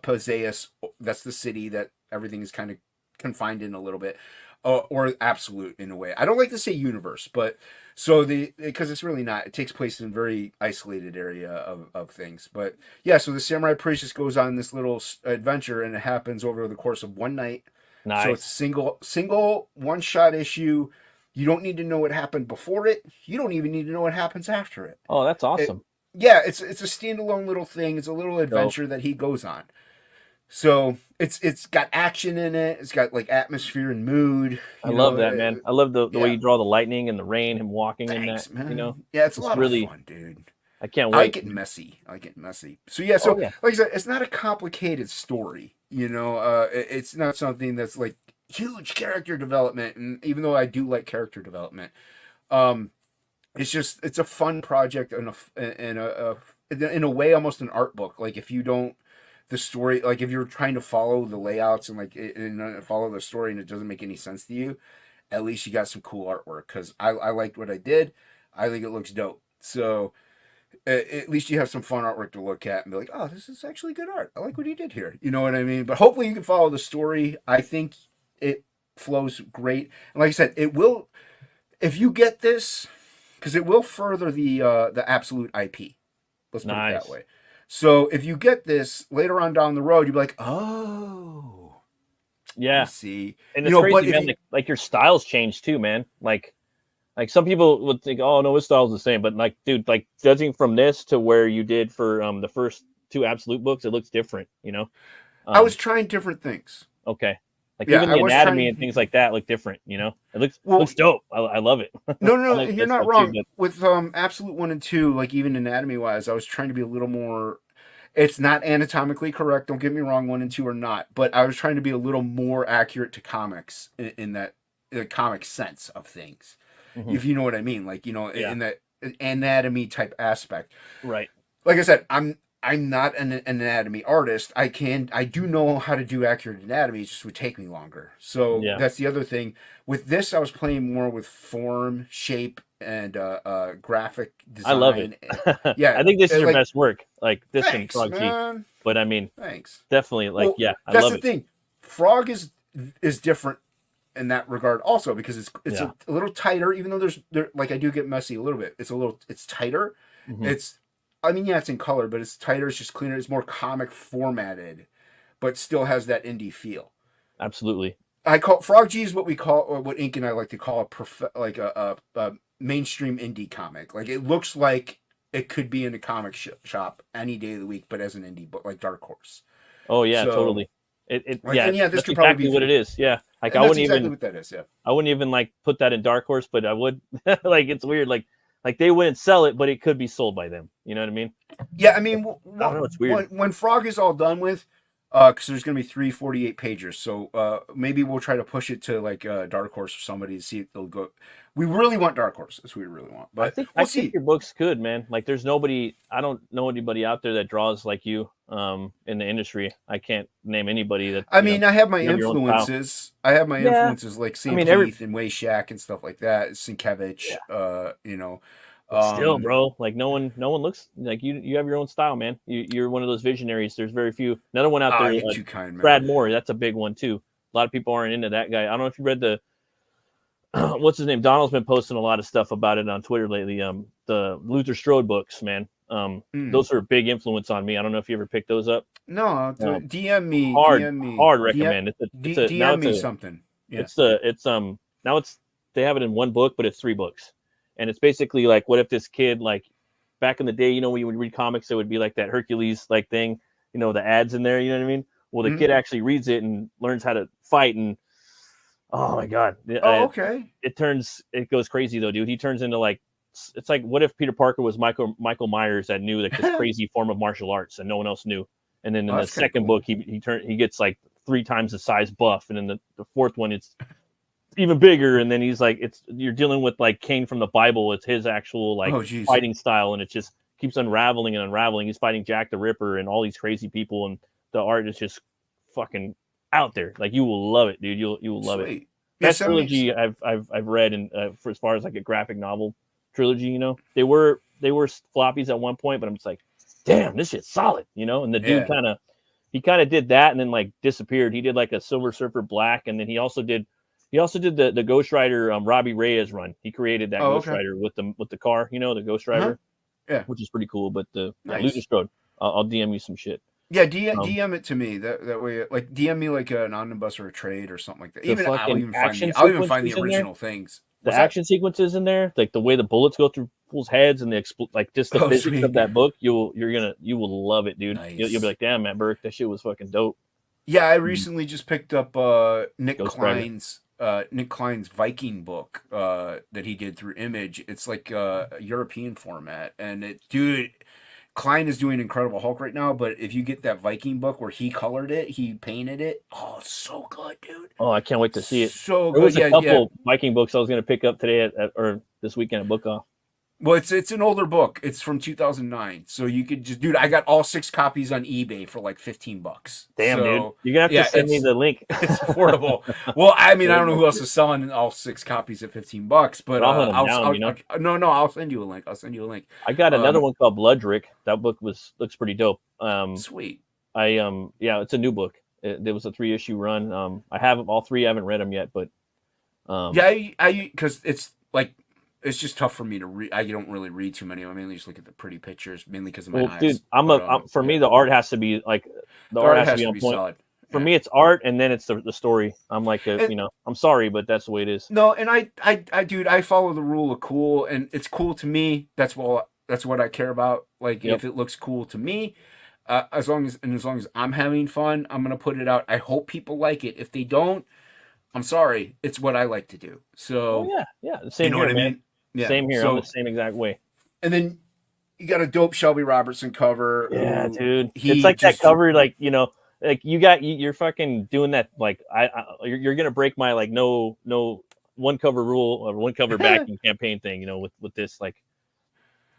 Paseus. That's the city that everything is kind of confined in a little bit, or absolute in a way. I don't like to say universe, but because it's really not. It takes place in a very isolated area of things. But yeah, so the samurai priest just goes on this little adventure, and it happens over the course of one night. Nice. So it's a single one shot issue. You don't need to know what happened before it. You don't even need to know what happens after it. Oh, that's awesome. Yeah, it's a standalone little thing. It's a little adventure that he goes on. So it's got action in it. It's got like atmosphere and mood. I love that, man. I love the way you draw the lightning and the rain, him walking Thanks, in that. man. Yeah, it's a lot really of fun, dude. I can't I wait. like it messy. So yeah, like I said, it's not a complicated story. It's not something that's like huge character development. And even though I do like character development, it's a fun project and in a way almost an art book. Like if you don't the story, like if you're trying to follow the layouts and follow the story and it doesn't make any sense to you, at least you got some cool artwork. Because I liked what I did. I think it looks dope. So at least you have some fun artwork to look at and be like, oh, this is actually good art. I like what he did here. You know what I mean? But hopefully you can follow the story. I think it flows great. And like I said, it will, if you get this, because it will further the Absolute IP. Let's put it that way. So if you get this later on down the road, you'll be like, oh, yeah. I see. And it's crazy, man. Like your styles change too, man. Like some people would think, oh no, his style's the same. But like, dude, like judging from this to where you did for the first two Absolute books, it looks different. I was trying different things. Okay. Like even the anatomy and things like that look different, It looks dope. I love it. No, you're not wrong. With Absolute 1 and 2, like even anatomy wise, I was trying to be a little more. It's not anatomically correct. Don't get me wrong. 1 and 2 are not, but I was trying to be a little more accurate to comics in that the comic sense of things, if you know what I mean. Like in that anatomy type aspect. Right. Like I said, I'm not an anatomy artist. I do know how to do accurate anatomy. It just would take me longer. So that's the other thing. With this, I was playing more with form, shape, and graphic design. I love it. I think this is your best work. Like this and Frog G. But I mean, thanks. Definitely. Like, I love it. That's the thing. Frog is different in that regard also because it's a little tighter. Even though like I do get messy a little bit. It's tighter. It's in color, but it's tighter. It's just cleaner. It's more comic formatted, but still has that indie feel. Absolutely. I call Frog G is what we call, or what Ink and I like to call a mainstream indie comic. Like it looks like it could be in a comic shop any day of the week, but as an indie book, like Dark Horse. Oh yeah, totally. This that's could probably be what it is. Yeah, like I wouldn't exactly what that is. Yeah, I wouldn't even like put that in Dark Horse, but I would. Like it's weird. Like Like they wouldn't sell it, but it could be sold by them. You know what I mean? Yeah, I mean, I don't know. It's weird. when Frog is all done with, because there's gonna be 3 48-pagers, so maybe we'll try to push it to like Dark Horse or somebody to see if they'll go. We really want Dark Horse. That's what we really want. But I think your book's good, man. Like there's nobody. I don't know anybody out there that draws like you in the industry. I can't name anybody that. I mean, I have my influences. I have my influences like Sam Keith and Way Shack and stuff like that. Sienkiewicz, you know. Still, bro, like no one looks like you. You have your own style, man. You're one of those visionaries. There's very few. Another one out there, too kind, Brad Moore. That's a big one too. A lot of people aren't into that guy. I don't know if you read the what's his name. Donald's been posting a lot of stuff about it on Twitter lately. The Luther Strode books, man. Those are a big influence on me. I don't know if you ever picked those up. No, DM me. Hard recommend. DM me something. Yeah. Now they have it in one book, but it's 3 books. And it's basically like, what if this kid, like back in the day, you know, when you would read comics, it would be like that Hercules like thing, you know, the ads in there, you know what I mean? Well, the kid actually reads it and learns how to fight. And oh my God. Okay. It goes crazy though, dude. He turns into like, it's like, what if Peter Parker was Michael Myers that knew like this crazy form of martial arts and no one else knew. And then in the second book, he gets like 3 times the size buff. And in the fourth one, it's even bigger, and then he's like, you're dealing with like Cain from the Bible. It's his actual like fighting style, and it just keeps unraveling and unraveling. He's fighting Jack the Ripper and all these crazy people, and the art is just fucking out there. Like you will love it, dude. You will love it. Best trilogy I've read, and for as far as like a graphic novel trilogy, you know, they were floppies at one point, but I'm just like, damn, this shit's solid, you know. And the dude kind of did that, and then like disappeared. He did like a Silver Surfer Black, and then he also did the Ghost Rider Robbie Reyes run. He created that Ghost Rider with the car, you know, the Ghost Rider, which is pretty cool. But the Luther Strode, I'll DM you some shit. Yeah, DM it to me that way. Like DM me like an omnibus or a trade or something like that. I'll even find the original things. The action sequences in there, like the way the bullets go through people's heads and like just the physics of that book, you will love it, dude. Nice. You'll be like, damn, Matt Burke, that shit was fucking dope. Yeah, I recently just picked up Nick Klein's Viking book that he did through Image. It's like a European format, and Klein is doing Incredible Hulk right now, but if you get that Viking book where he colored it, he painted it, oh, it's so good, dude. Oh, I can't wait to see it. So good. There was a couple Viking books I was going to pick up today or this weekend at Book Off. Well, it's an older book. It's from 2009. So you could just, dude, I got all 6 copies on eBay for like $15. Damn, dude. You're going to have to send me the link. It's affordable. Well, I mean, I don't know who else is selling all 6 copies at $15, but I'll send you a link. I got another one called Bloodrick. That book looks pretty dope. Sweet. It's a new book. There was a 3-issue run. I have all 3. I haven't read them yet, but because it's like, it's just tough for me to read. I don't really read too many. I mainly just look at the pretty pictures, mainly because of my eyes. Dude, for me, the art has to be like the art has to be on point. Solid. For me, it's art, and then it's the story. I'm like, I'm sorry, but that's the way it is. No, and I follow the rule of cool, and it's cool to me. That's what I care about. Like, if it looks cool to me, as long as I'm having fun, I'm gonna put it out. I hope people like it. If they don't, I'm sorry. It's what I like to do. So same here, what I man. mean? Yeah. Same here. I'm the same exact way. And then you got a dope Shelby Robertson cover. Yeah, dude. It's like that cover, like, you know, like you're fucking doing that. Like you're gonna break my like no one cover rule or one cover backing campaign thing. You know, with this, like,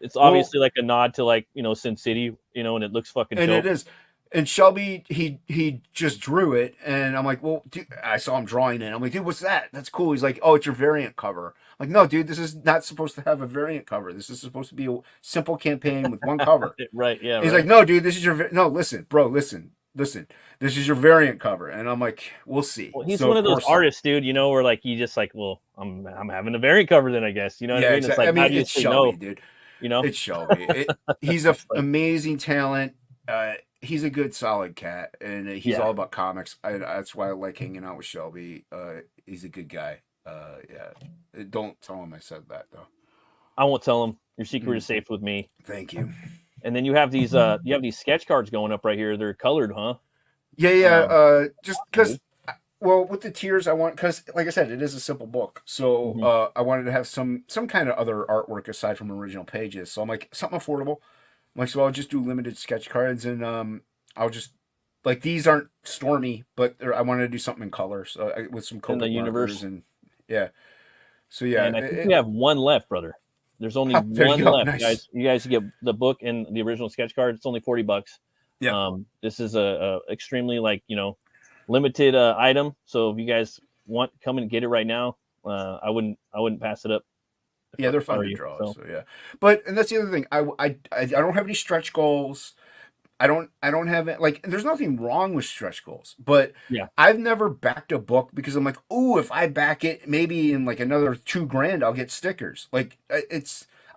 it's obviously like a nod to like, you know, Sin City. You know, and it looks fucking dope. And it is. And Shelby, he just drew it, and I'm like, well, dude, I saw him drawing it. I'm like, dude, what's that? That's cool. He's like, oh, it's your variant cover. I'm like, no, dude, this is not supposed to have a variant cover. This is supposed to be a simple campaign with one cover. Right, yeah. He's like, no, dude, this is your listen, bro, listen. This is your variant cover. And I'm like, we'll see. Well, he's one of those artists, dude, you know, where like you just like, well, I'm having a variant cover then, I guess. You know what I mean? Exactly. It's like, it's Shelby, dude. You know? It's Shelby. He's an amazing talent. He's a good, solid cat, and he's all about comics. That's why I like hanging out with Shelby. He's a good guy. Don't tell him I said that, though. I won't tell him. Your secret is safe with me. Thank you. And then you have these sketch cards going up right here. They're colored, huh? Yeah. Just because Well, with the tiers, I want, because like I said, it is a simple book, so Mhm. I wanted to have some kind of other artwork aside from original pages. So I'm like something affordable. I'm like, so I'll just do limited sketch cards, and I'll just like these aren't stormy, but I wanted to do something in color, so with some In the Copic markers universe. and yeah. So yeah, And I think we have one left, brother. There's only there you one go, left, nice. guys. You guys get the book and the original sketch card. It's only $40. Yeah, This is a extremely limited item. So if you guys want, come and get it right now. I wouldn't pass it up yeah, they're if I fun were to you. draw. So So yeah, but and that's the other thing. I don't have any stretch goals. I don't have it, like, there's nothing wrong with stretch goals, but yeah, I've never backed a book because I'm like, oh, if I back it, maybe in like another $2,000 I'll get stickers. Like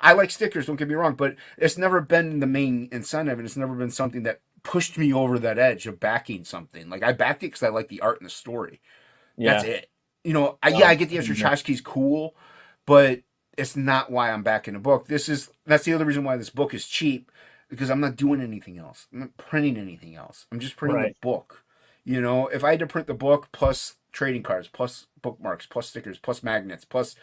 I like stickers, don't get me wrong, but it's never been the main incentive, and it's never been something that pushed me over that edge of backing something. Like I backed it because I like the art and the story. That's yeah. it. I get the extra tchotchkes cool, but it's not why I'm backing a book. That's the other reason why this book is cheap, because I'm not doing anything else. I'm not printing anything else. I'm just printing the Right. book. If I had to print the book plus trading cards, plus bookmarks, plus stickers, plus magnets, plus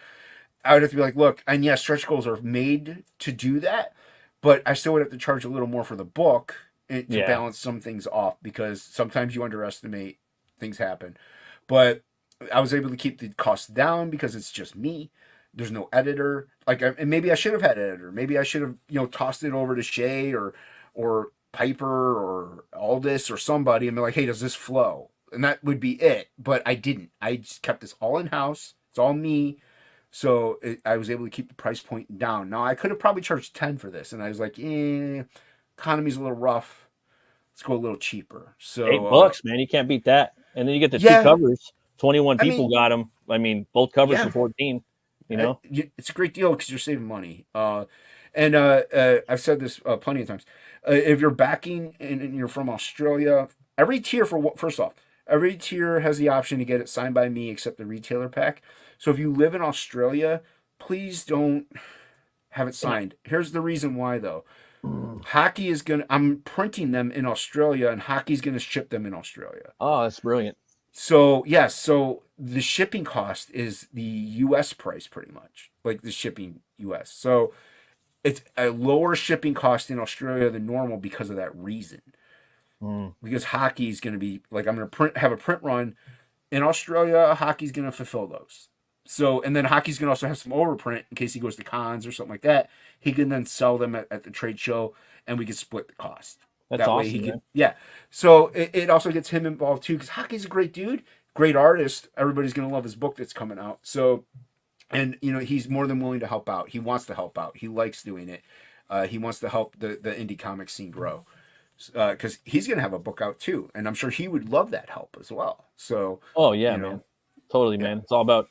I would have to be like, look, and yes, stretch goals are made to do that, but I still would have to charge a little more for the book to Yeah. balance some things off, because sometimes you underestimate, things happen. But I was able to keep the cost down because it's just me. There's no editor. And maybe I should have had an editor. Maybe I should have, tossed it over to Shay or Piper or Aldis or somebody and be like, hey, does this flow? And that would be it. But I didn't. I just kept this all in house. It's all me. So I was able to keep the price point down. Now I could have probably charged 10 for this, and I was like, economy's a little rough. Let's go a little cheaper. So $8, man. You can't beat that. And then you get the two yeah, covers. 21 I people mean, got them. I mean, both covers for yeah, 14. You know. it's a great deal because you're saving money. And I've said this plenty of times. If you're backing and you're from Australia, every tier first off, every tier has the option to get it signed by me except the retailer pack. So if you live in Australia, please don't have it signed. Here's the reason why though. Hockey is gonna. I'm printing them in Australia, and Hockey's gonna ship them in Australia. Oh, that's brilliant. So yes, so the shipping cost is the U.S. price, pretty much, like the shipping U.S. So it's a lower shipping cost in Australia than normal because of that reason. Mm. Because hockey is going to be like, I'm going to have a print run in Australia. Hockey's going to fulfill those. So, and then hockey's going to also have some overprint in case he goes to cons or something like that. He can then sell them at the trade show, and we can split the cost. That's That way he awesome, can, man. yeah. So it also gets him involved too, because hockey's a great dude, great artist. Everybody's going to love his book that's coming out. So, and he's more than willing to help out. He wants to help out. He likes doing it. He wants to help the indie comic scene grow, because he's going to have a book out too, and I'm sure he would love that help as well. So, Oh yeah, man. Totally, yeah, man. It's all about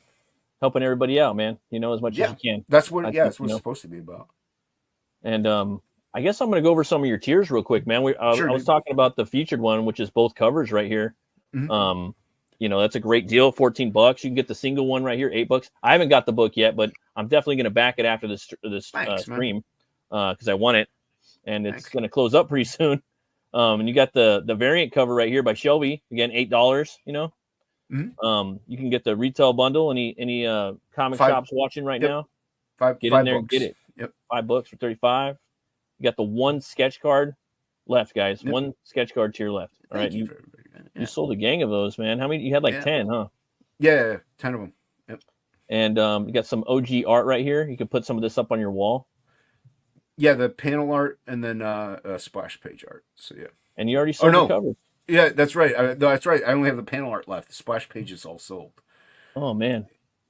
helping everybody out, man. As much as yeah, you can. that's what. I Yeah, think, that's what it's supposed to be about. And I guess I'm going to go over some of your tiers real quick, man. Sure, I was dude. talking about the featured one, which is both covers right here. Mhm. That's a great deal. $14. You can get the single one right here, $8. I haven't got the book yet, but I'm definitely going to back it after this Thanks, stream because I want it, and it's Thanks. going to close up pretty soon. And you got the variant cover right here by Shelby, again $8. Mhm. You can get the retail bundle. Any comic Five. shops watching right Yep. now, get in Five there and get books. it. Yep. $5 for 35. You got the one sketch card left, guys. Yep. One sketch card tier left. All right, Thank you for everybody, man. Yeah. you sold a gang of those, man. How many? You had like Yeah. 10, huh? Yeah, 10 of them. Yep. And you got some OG art right here. You can put some of this up on your wall. Yeah, the panel art and then splash page art. So yeah. And you already sold the cover. Yeah, that's right. No, that's right. I only have the panel art left. The splash page is all sold. Oh man.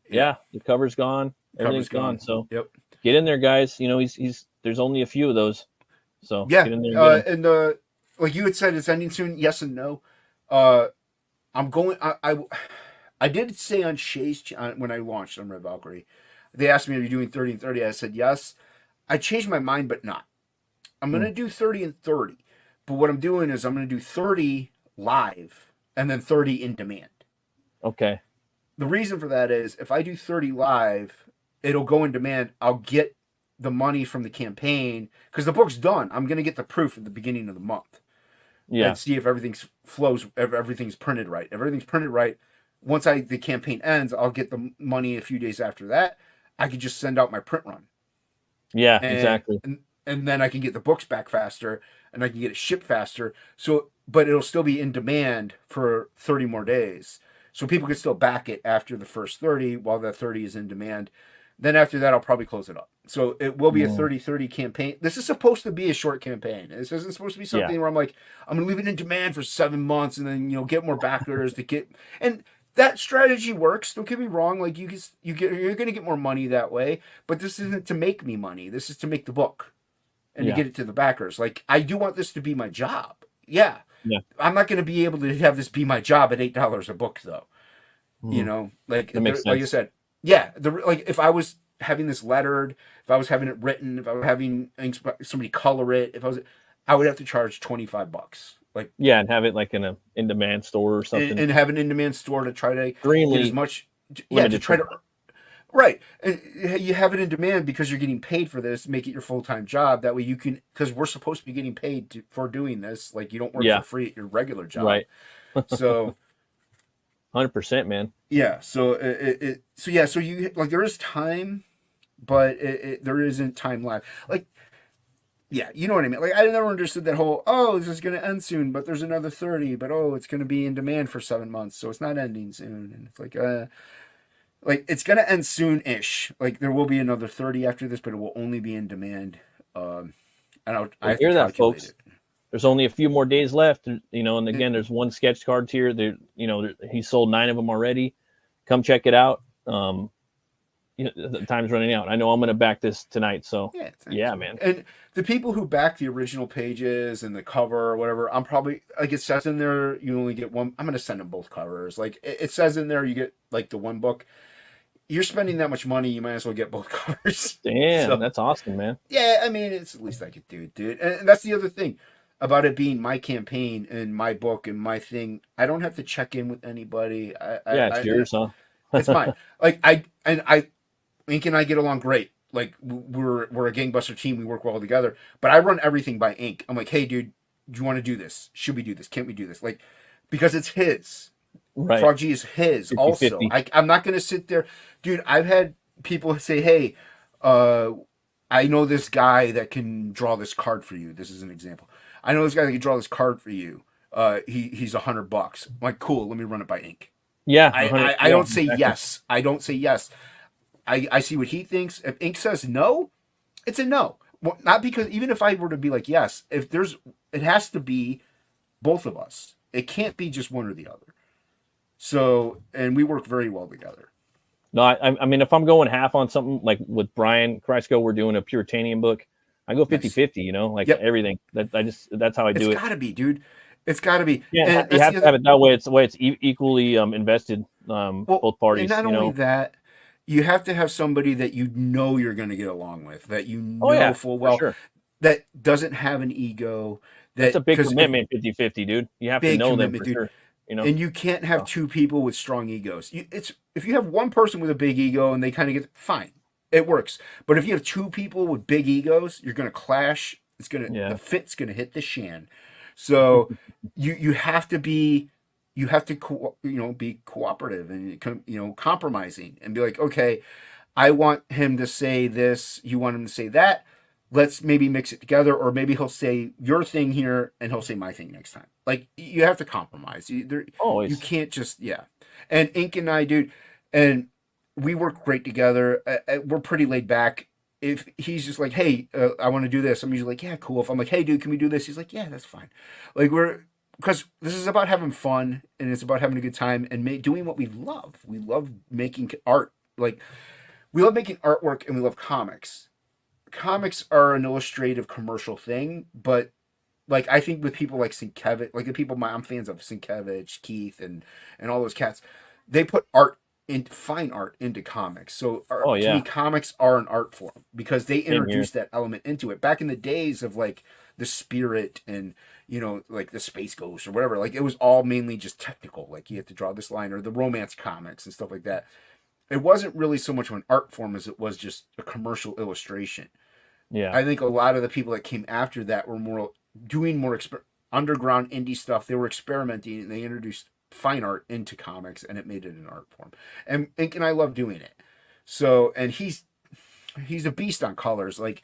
Yeah, the cover's gone. Everything's gone. So yep. Get in there, guys. He's there's only a few of those. So yeah, get in there and get and like you had said, it's ending soon. Yes and no. I'm going. I did say on Shay's when I launched on Red Valkyrie, they asked me, "Are you doing 30 and 30?" I said yes. I changed my mind, but not. I'm gonna do 30 and 30, but what I'm doing is I'm gonna do 30 live and then 30 in demand. Okay. The reason for that is if I do 30 live, it'll go in demand. I'll get the money from the campaign because the book's done. I'm gonna get the proof at the beginning of the month. Yeah. And see if everything's printed right. If everything's printed right, once the campaign ends, I'll get the money a few days after that. I could just send out my print run. Yeah, and, exactly. and then I can get the books back faster, and I can get it shipped faster. So, but it'll still be in demand for 30 more days. So people can still back it after the first 30 while that 30 is in demand. Then after that, I'll probably close it up. So it will be a 30-30 campaign. This is supposed to be a short campaign. This isn't supposed to be something where I'm like, I'm going to leave it in demand for 7 months and then, get more backers to get, and that strategy works. Don't get me wrong. Like you're going to get more money that way, but this isn't to make me money. This is to make the book and to get it to the backers. Like I do want this to be my job. Yeah. I'm not going to be able to have this be my job at $8 a book though. Like I said, like if I was having this lettered, if I was having it written, if I was having somebody color it, I would have to charge $25. Like and have it like in a in-demand store or something, and have an in-demand store to try to extremely get as much, to try to. Right, and you have it in demand because you're getting paid for this. Make it your full-time job. That way you can, because we're supposed to be getting paid for doing this. Like you don't work for free at your regular job, right? So, 100%, man. Yeah. So So you like there is time, but there isn't time left. Like, yeah, you know what I mean. Like I never understood that whole this is going to end soon, but there's another 30, but it's going to be in demand for 7 months, so it's not ending soon. And it's like it's going to end soon-ish. Like there will be another 30 after this, but it will only be in demand. And I have hear to that, calculate folks. it. There's only a few more days left, and again, there's one sketch card tier. There, he sold 9 of them already. Come check it out. The time's running out. I know I'm going to back this tonight, so yeah, man. And the people who back the original pages and the cover or whatever, I'm probably like it says in there you only get one. I'm going to send them both covers. Like it says in there you get like the one book. You're spending that much money, you might as well get both covers. Damn, that's awesome, man. Yeah, I mean it's the least I could do, dude. And that's the other thing about it being my campaign and my book and my thing. I don't have to check in with anybody. It's yours, huh? It's mine. Like Ink and I get along great. Like we're a gangbuster team. We work well together. But I run everything by Ink. I'm like, hey, dude, do you want to do this? Should we do this? Can't we do this? Like, because it's his. Right. Frog G is his 50, also. 50. I'm not gonna sit there, dude. I've had people say, hey, I know this guy that can draw this card for you. This is an example. I know this guy that can draw this card for you. He's $100. I'm like, cool. Let me run it by Ink. Yeah. I don't say yes. I don't say yes. I see what he thinks. If Ink says no, it's a no. Well, not because even if I were to be like yes, it has to be both of us. It can't be just one or the other. So, and we work very well together. No, I mean, if I'm going half on something like with Brian Christgau, we're doing a Puritanian book. I go 50-50, everything. That's how I do it. It's got to be, dude. It's got to be. Yeah, you have to have it that way. It's the way it's equally invested, both parties. And not only that, you have to have somebody that you're going to get along with, that full well, sure. that doesn't have an ego. That's a big commitment, 50-50, dude. You have to know them for sure. And you can't have two people with strong egos. If you have one person with a big ego and they kind of get fine, it works. But if you have two people with big egos, you're going to clash. The fit's going to hit the shan. So you have to be be cooperative and compromising and be like, okay, I want him to say this, you want him to say that. Let's maybe mix it together, or maybe he'll say your thing here and he'll say my thing next time. Like you have to compromise. You can't just And Ink and I, dude, and we work great together. We're pretty laid back. If he's just like, hey, I want to do this, I'm usually like, yeah, cool. If I'm like, hey, dude, can we do this? He's like, yeah, that's fine. Like because this is about having fun and it's about having a good time and doing what we love. We love making art. Like we love making artwork and we love comics. Comics are an illustrative commercial thing, but like I think with people like Sienkiewicz, like the people I'm fans of, Sienkiewicz, Keith, and all those cats, they put fine art into comics. So to me, comics are an art form because they introduced that element into it. Back in the days of like the Spirit and like the Space Ghost or whatever, like it was all mainly just technical. Like you have to draw this line, or the romance comics and stuff like that. It wasn't really so much of an art form as it was just a commercial illustration. Yeah, I think a lot of the people that came after that were doing more underground indie stuff. They were experimenting and they introduced fine art into comics, and it made it an art form. And Ink and I love doing it. So, and he's a beast on colors. Like,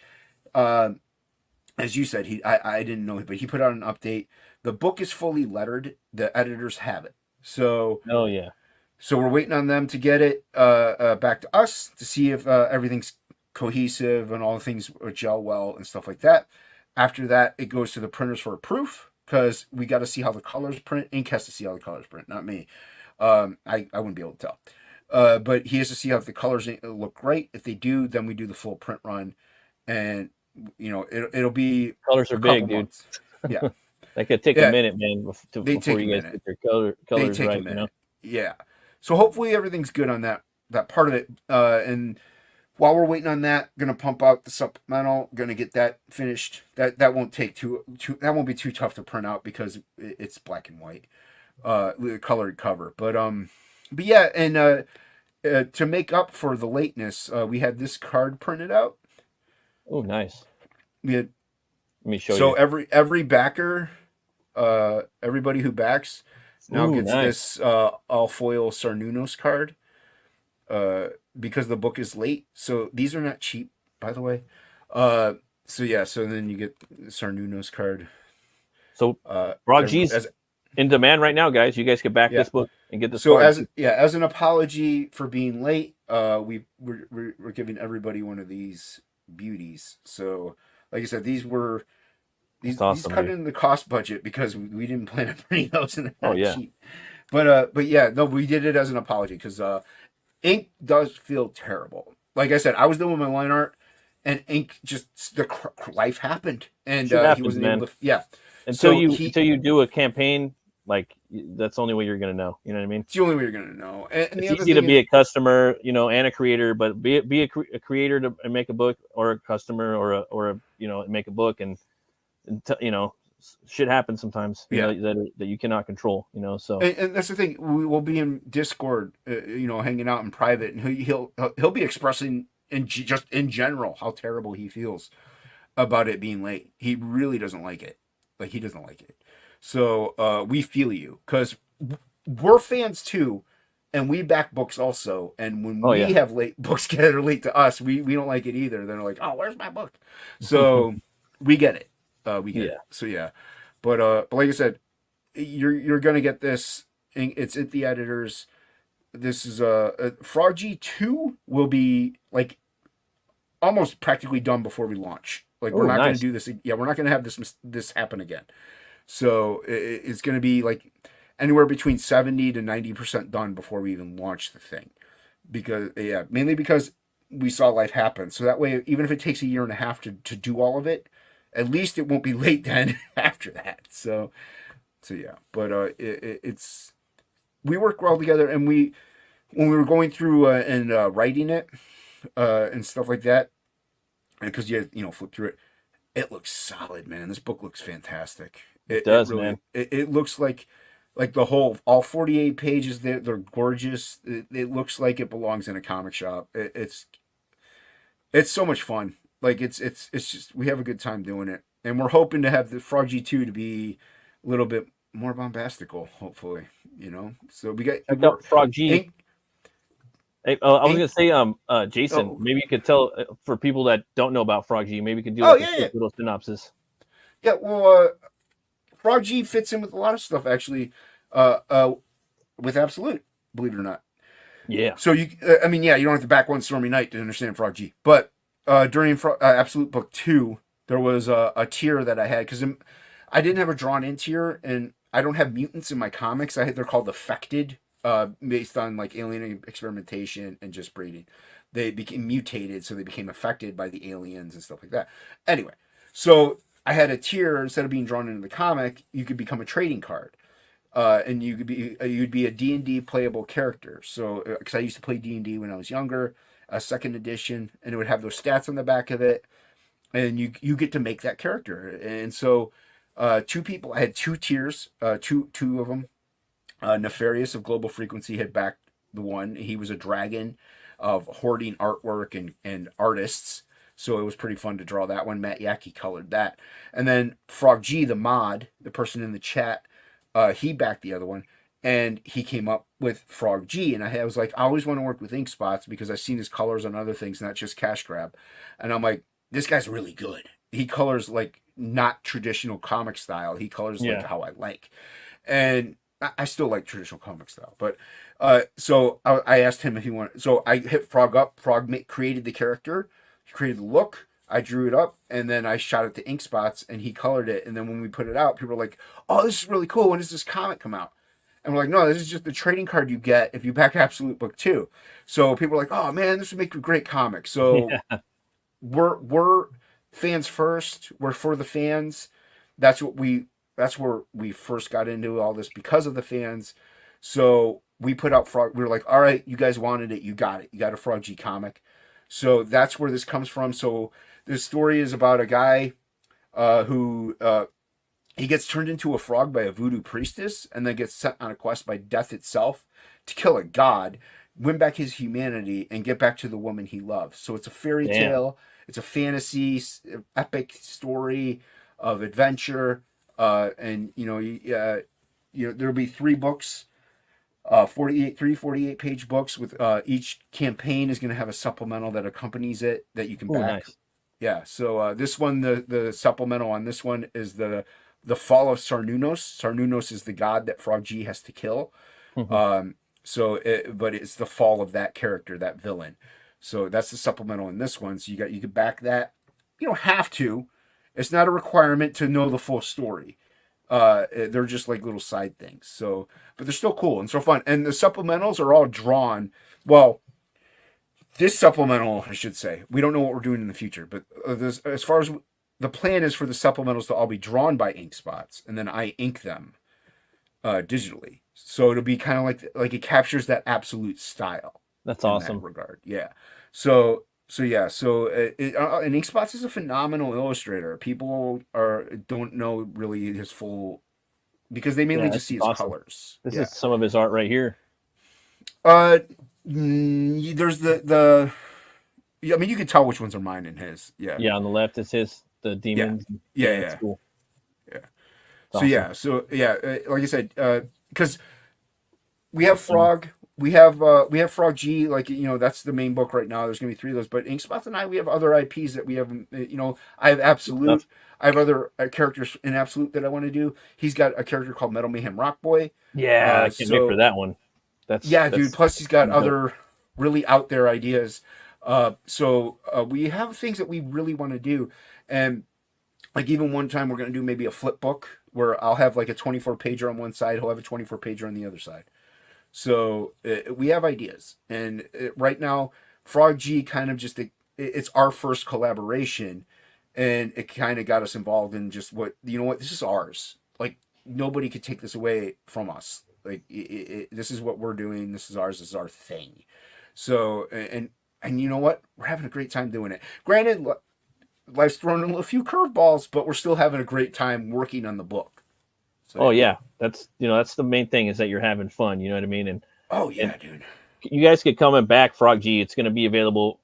as you said, I didn't know, but he put out an update. The book is fully lettered. The editors have it. So, oh yeah. So we're waiting on them to get it back to us to see if everything's cohesive and all the things gel well and stuff like that. After that, it goes to the printers for a proof because we got to see how the colors print. Ink has to see how the colors print, not me. I wouldn't be able to tell. But he has to see how the colors look right. If they do, then we do the full print run. And, you know, it'll be... Colors are big, dude. Yeah. That could take a minute, man, before you guys get their colors right, you know? Yeah. So hopefully everything's good on that part of it. And while we're waiting on that, gonna pump out the supplemental, gonna get that finished. That won't take that won't be too tough to print out because it's black and white, colored cover. But yeah, and to make up for the lateness, we had this card printed out. Oh, nice. We had. Let me show you. So every backer, everybody who backs now gets this all foil Sarnunos card because the book is late. So these are not cheap, by the way. So yeah, so then you get Sarnunos card. So Frog G's in demand right now, guys. You guys can back this book and get this. So card. as an apology for being late, we're giving everybody one of these beauties. So like I said, these cut in the cost budget because we didn't plan on putting those in that sheet. But yeah, no, we did it as an apology because ink does feel terrible. Like I said, I was doing my line art, and ink just life happened, and he wasn't able to. Yeah, until you do a campaign, like that's the only way you're gonna know. You know what I mean? It's the only way you're gonna know. And it's easy to be a customer, you know, and a creator, but be a creator to make a book, or a customer, or a you know, make a book, and you know, shit happens sometimes. You know, that you cannot control. You know, so and that's the thing. We will be in Discord, you know, hanging out in private, and he'll be expressing just in general how terrible he feels about it being late. He really doesn't like it. Like he doesn't like it. So we feel you because we're fans too, and we back books also. And when we have late books that are late to us, we don't like it either. They're like, oh, where's my book? So we get it. We get it. So yeah, but like I said, you're gonna get this. It's at the editors. This is Frog G 2 will be like almost practically done before we launch. Like we're not gonna do this. Yeah, we're not gonna have this happen again. So it's gonna be like anywhere between 70 to 90% done before we even launch the thing, because mainly because we saw life happen. So that way, even if it takes a year and a half to do all of it, at least it won't be late then after that. So yeah, but it's we work well together, and when we were going through and writing it and stuff like that, because you know, flip through it, it looks solid, man. This book looks fantastic. It does, really, man. It looks like the all 48 pages. They're gorgeous. It looks like it belongs in a comic shop. It's so much fun. Like it's just, we have a good time doing it, and we're hoping to have the Frog G2 to be a little bit more bombastical, hopefully. You know, so we got Frog G. Hey, I was gonna say, Jason, maybe you could tell for people that don't know about Frog G, maybe you could do a little synopsis. Yeah, well, Frog G fits in with a lot of stuff actually, with Absolute, believe it or not. Yeah. So you don't have to back One Stormy Night to understand Frog G, but during Absolute Book 2, there was a tier that I had because I didn't have a drawn in tier, and I don't have mutants in my comics. They're called affected, based on like alien experimentation and just breeding. They became mutated, so they became affected by the aliens and stuff like that. Anyway, so I had a tier. Instead of being drawn into the comic, you could become a trading card, and you'd be a D&D playable character. So because I used to play D&D when I was younger, a second edition, and it would have those stats on the back of it, and you get to make that character. And so two people, I had two tiers, two of them. Nefarious of Global Frequency had backed the one. He was a dragon of hoarding artwork and artists, so it was pretty fun to draw that one. Matt Yackey colored that. And then Frog G, the mod, the person in the chat, he backed the other one. and he came up with Frog G. And I was like, I always want to work with ink spots because I've seen his colors on other things, not just cash grab. And I'm like, this guy's really good. He colors like not traditional comic style. He colors like how I like. And I still like traditional comic style. But so I asked him if he wanted. So I hit Frog up. Frog created the character. He created the look. I drew it up, and then I shot it to ink spots, and he colored it. And then when we put it out, people were like, oh, this is really cool. When does this comic come out? And we're like, no, this is just the trading card you get if you back Absolute Book 2. So people are like, oh, man, this would make a great comic. So we're fans first. We're for the fans. That's where we first got into all this, because of the fans. So we put out Frog. We were like, all right, you guys wanted it. You got it. You got a Frog G comic. So that's where this comes from. So this story is about a guy who he gets turned into a frog by a voodoo priestess, and then gets sent on a quest by death itself to kill a god, win back his humanity, and get back to the woman he loves. So it's a fairy tale. It's a fantasy epic story of adventure. And there'll be 3 books, 48 page books with each campaign is going to have a supplemental that accompanies it that you can back. Nice. Yeah. So this one, the supplemental on this one is the fall of Cernunnos. Cernunnos is the god that Frog G has to kill. But it's the fall of that character, that villain. So that's the supplemental in this one. So you can back that. You don't have to. It's not a requirement to know the full story. They're just like little side things. So, but they're still cool and so fun. And the supplementals are all drawn. Well, this supplemental, I should say, we don't know what we're doing in the future, but as far as the plan is for the supplementals to all be drawn by ink spots, and then I ink them digitally. So it'll be kind of like it captures that Absolute style. That's awesome. In that regard. Yeah. So and ink spots is a phenomenal illustrator. People don't know really his full, because they mainly just see his colors. This is some of his art right here. There's the I mean, you can tell which ones are mine and his. Yeah. Yeah, on the left is his, the demons. Yeah. That's cool. Yeah. Awesome. Like I said, because we have Frog, we have Frog G, that's the main book right now. There's gonna be 3 of those, but Inkspots and we have other IPs that we have. I have Absolute. I have other characters in Absolute that I want to do. He's got a character called Metal Mayhem Rock Boy. Yeah, I can't wait for that one. Dude. Plus, he's got other really out there ideas. So we have things that we really want to do, and like even one time we're gonna do maybe a flip book where I'll have like a 24-pager on one side, he'll have a 24-pager on the other side. So we have ideas, and right now Frog G kind of just it's our first collaboration, and it kind of got us involved in just this is ours. Like nobody could take this away from us. Like this is what we're doing. This is ours. This is our thing. So and you know what? We're having a great time doing it. Granted, life's thrown in a few curveballs, but we're still having a great time working on the book. So, that's the main thing, is that you're having fun. You know what I mean? And dude, you guys get coming back. Frog G, it's going to be available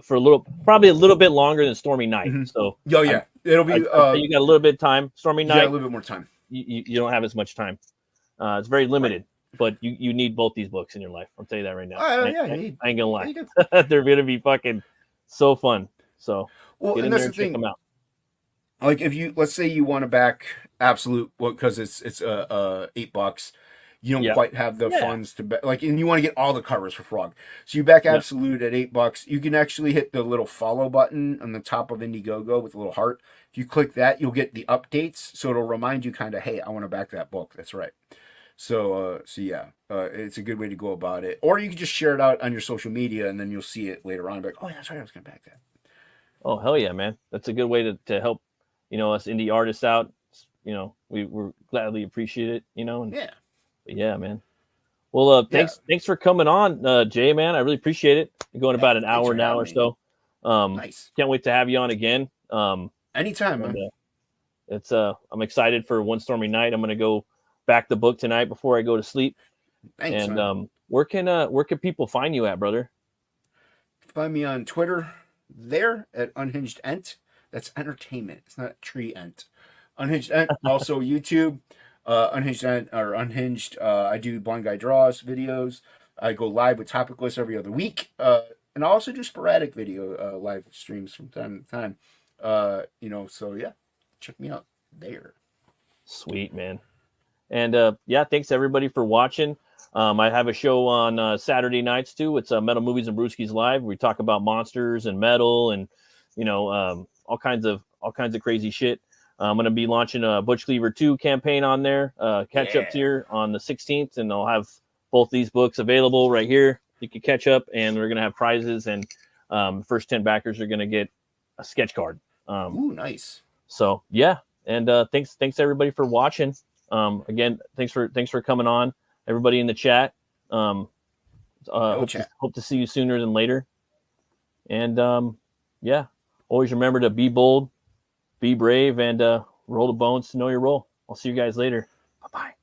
for probably a little bit longer than Stormy Night. Mm-hmm. So it'll be. You got a little bit of time. Stormy Night, a little bit more time. You don't have as much time. It's very limited. But you need both these books in your life. I'll tell you that right now. I ain't gonna lie. They're gonna be fucking so fun. So get in there and check them out. Like let's say you want to back Absolute, because it's $8. You don't quite have the funds to back, and you want to get all the covers for Frog. So you back Absolute at $8. You can actually hit the little follow button on the top of Indiegogo with a little heart. If you click that, you'll get the updates. So it'll remind you kind of, hey, I want to back that book. That's right. So it's a good way to go about it. Or you can just share it out on your social media, and then you'll see it later on. Like, oh, yeah, that's right, I was going to back that. Oh, hell yeah, man. That's a good way to help, us indie artists out. We're gladly appreciate it, and yeah, man. Well, thanks for coming on, Jay, man. I really appreciate it. We're going about an hour now or so. Nice. Can't wait to have you on again. Anytime, man. I'm excited for One Stormy Night. I'm going to go back the book tonight before I go to sleep. Thanks, and man. Where can people find you at, brother? Find me on Twitter there at Unhinged Ent. That's entertainment. It's not tree ent. Unhinged Ent. Also YouTube. Unhinged. I do blind guy draws videos. I go live with topic lists every other week. And I also do sporadic video live streams from time to time. So yeah, check me out there. Sweet, man. And yeah, thanks everybody for watching. I have a show on Saturday nights too. It's Metal Movies and Brewskis Live. We talk about monsters and metal and all kinds of crazy shit. I'm going to be launching a Butch Cleaver 2 campaign on there, catch up tier on the 16th, and I'll have both these books available right here. You can catch up, and we're going to have prizes, and first 10 backers are going to get a sketch card. Ooh, nice. So yeah, and thanks everybody for watching. Again, thanks for coming on, everybody in the chat. Hope to see you sooner than later. And yeah, always remember to be bold, be brave, and roll the bones to know your role. I'll see you guys later. Bye-bye.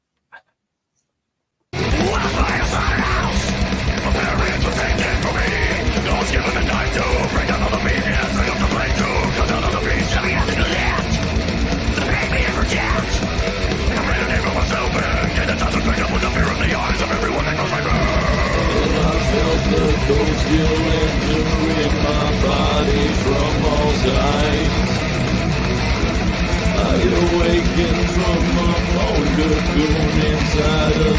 Cold still entering my body from all sides. I awaken from my own cocoon inside of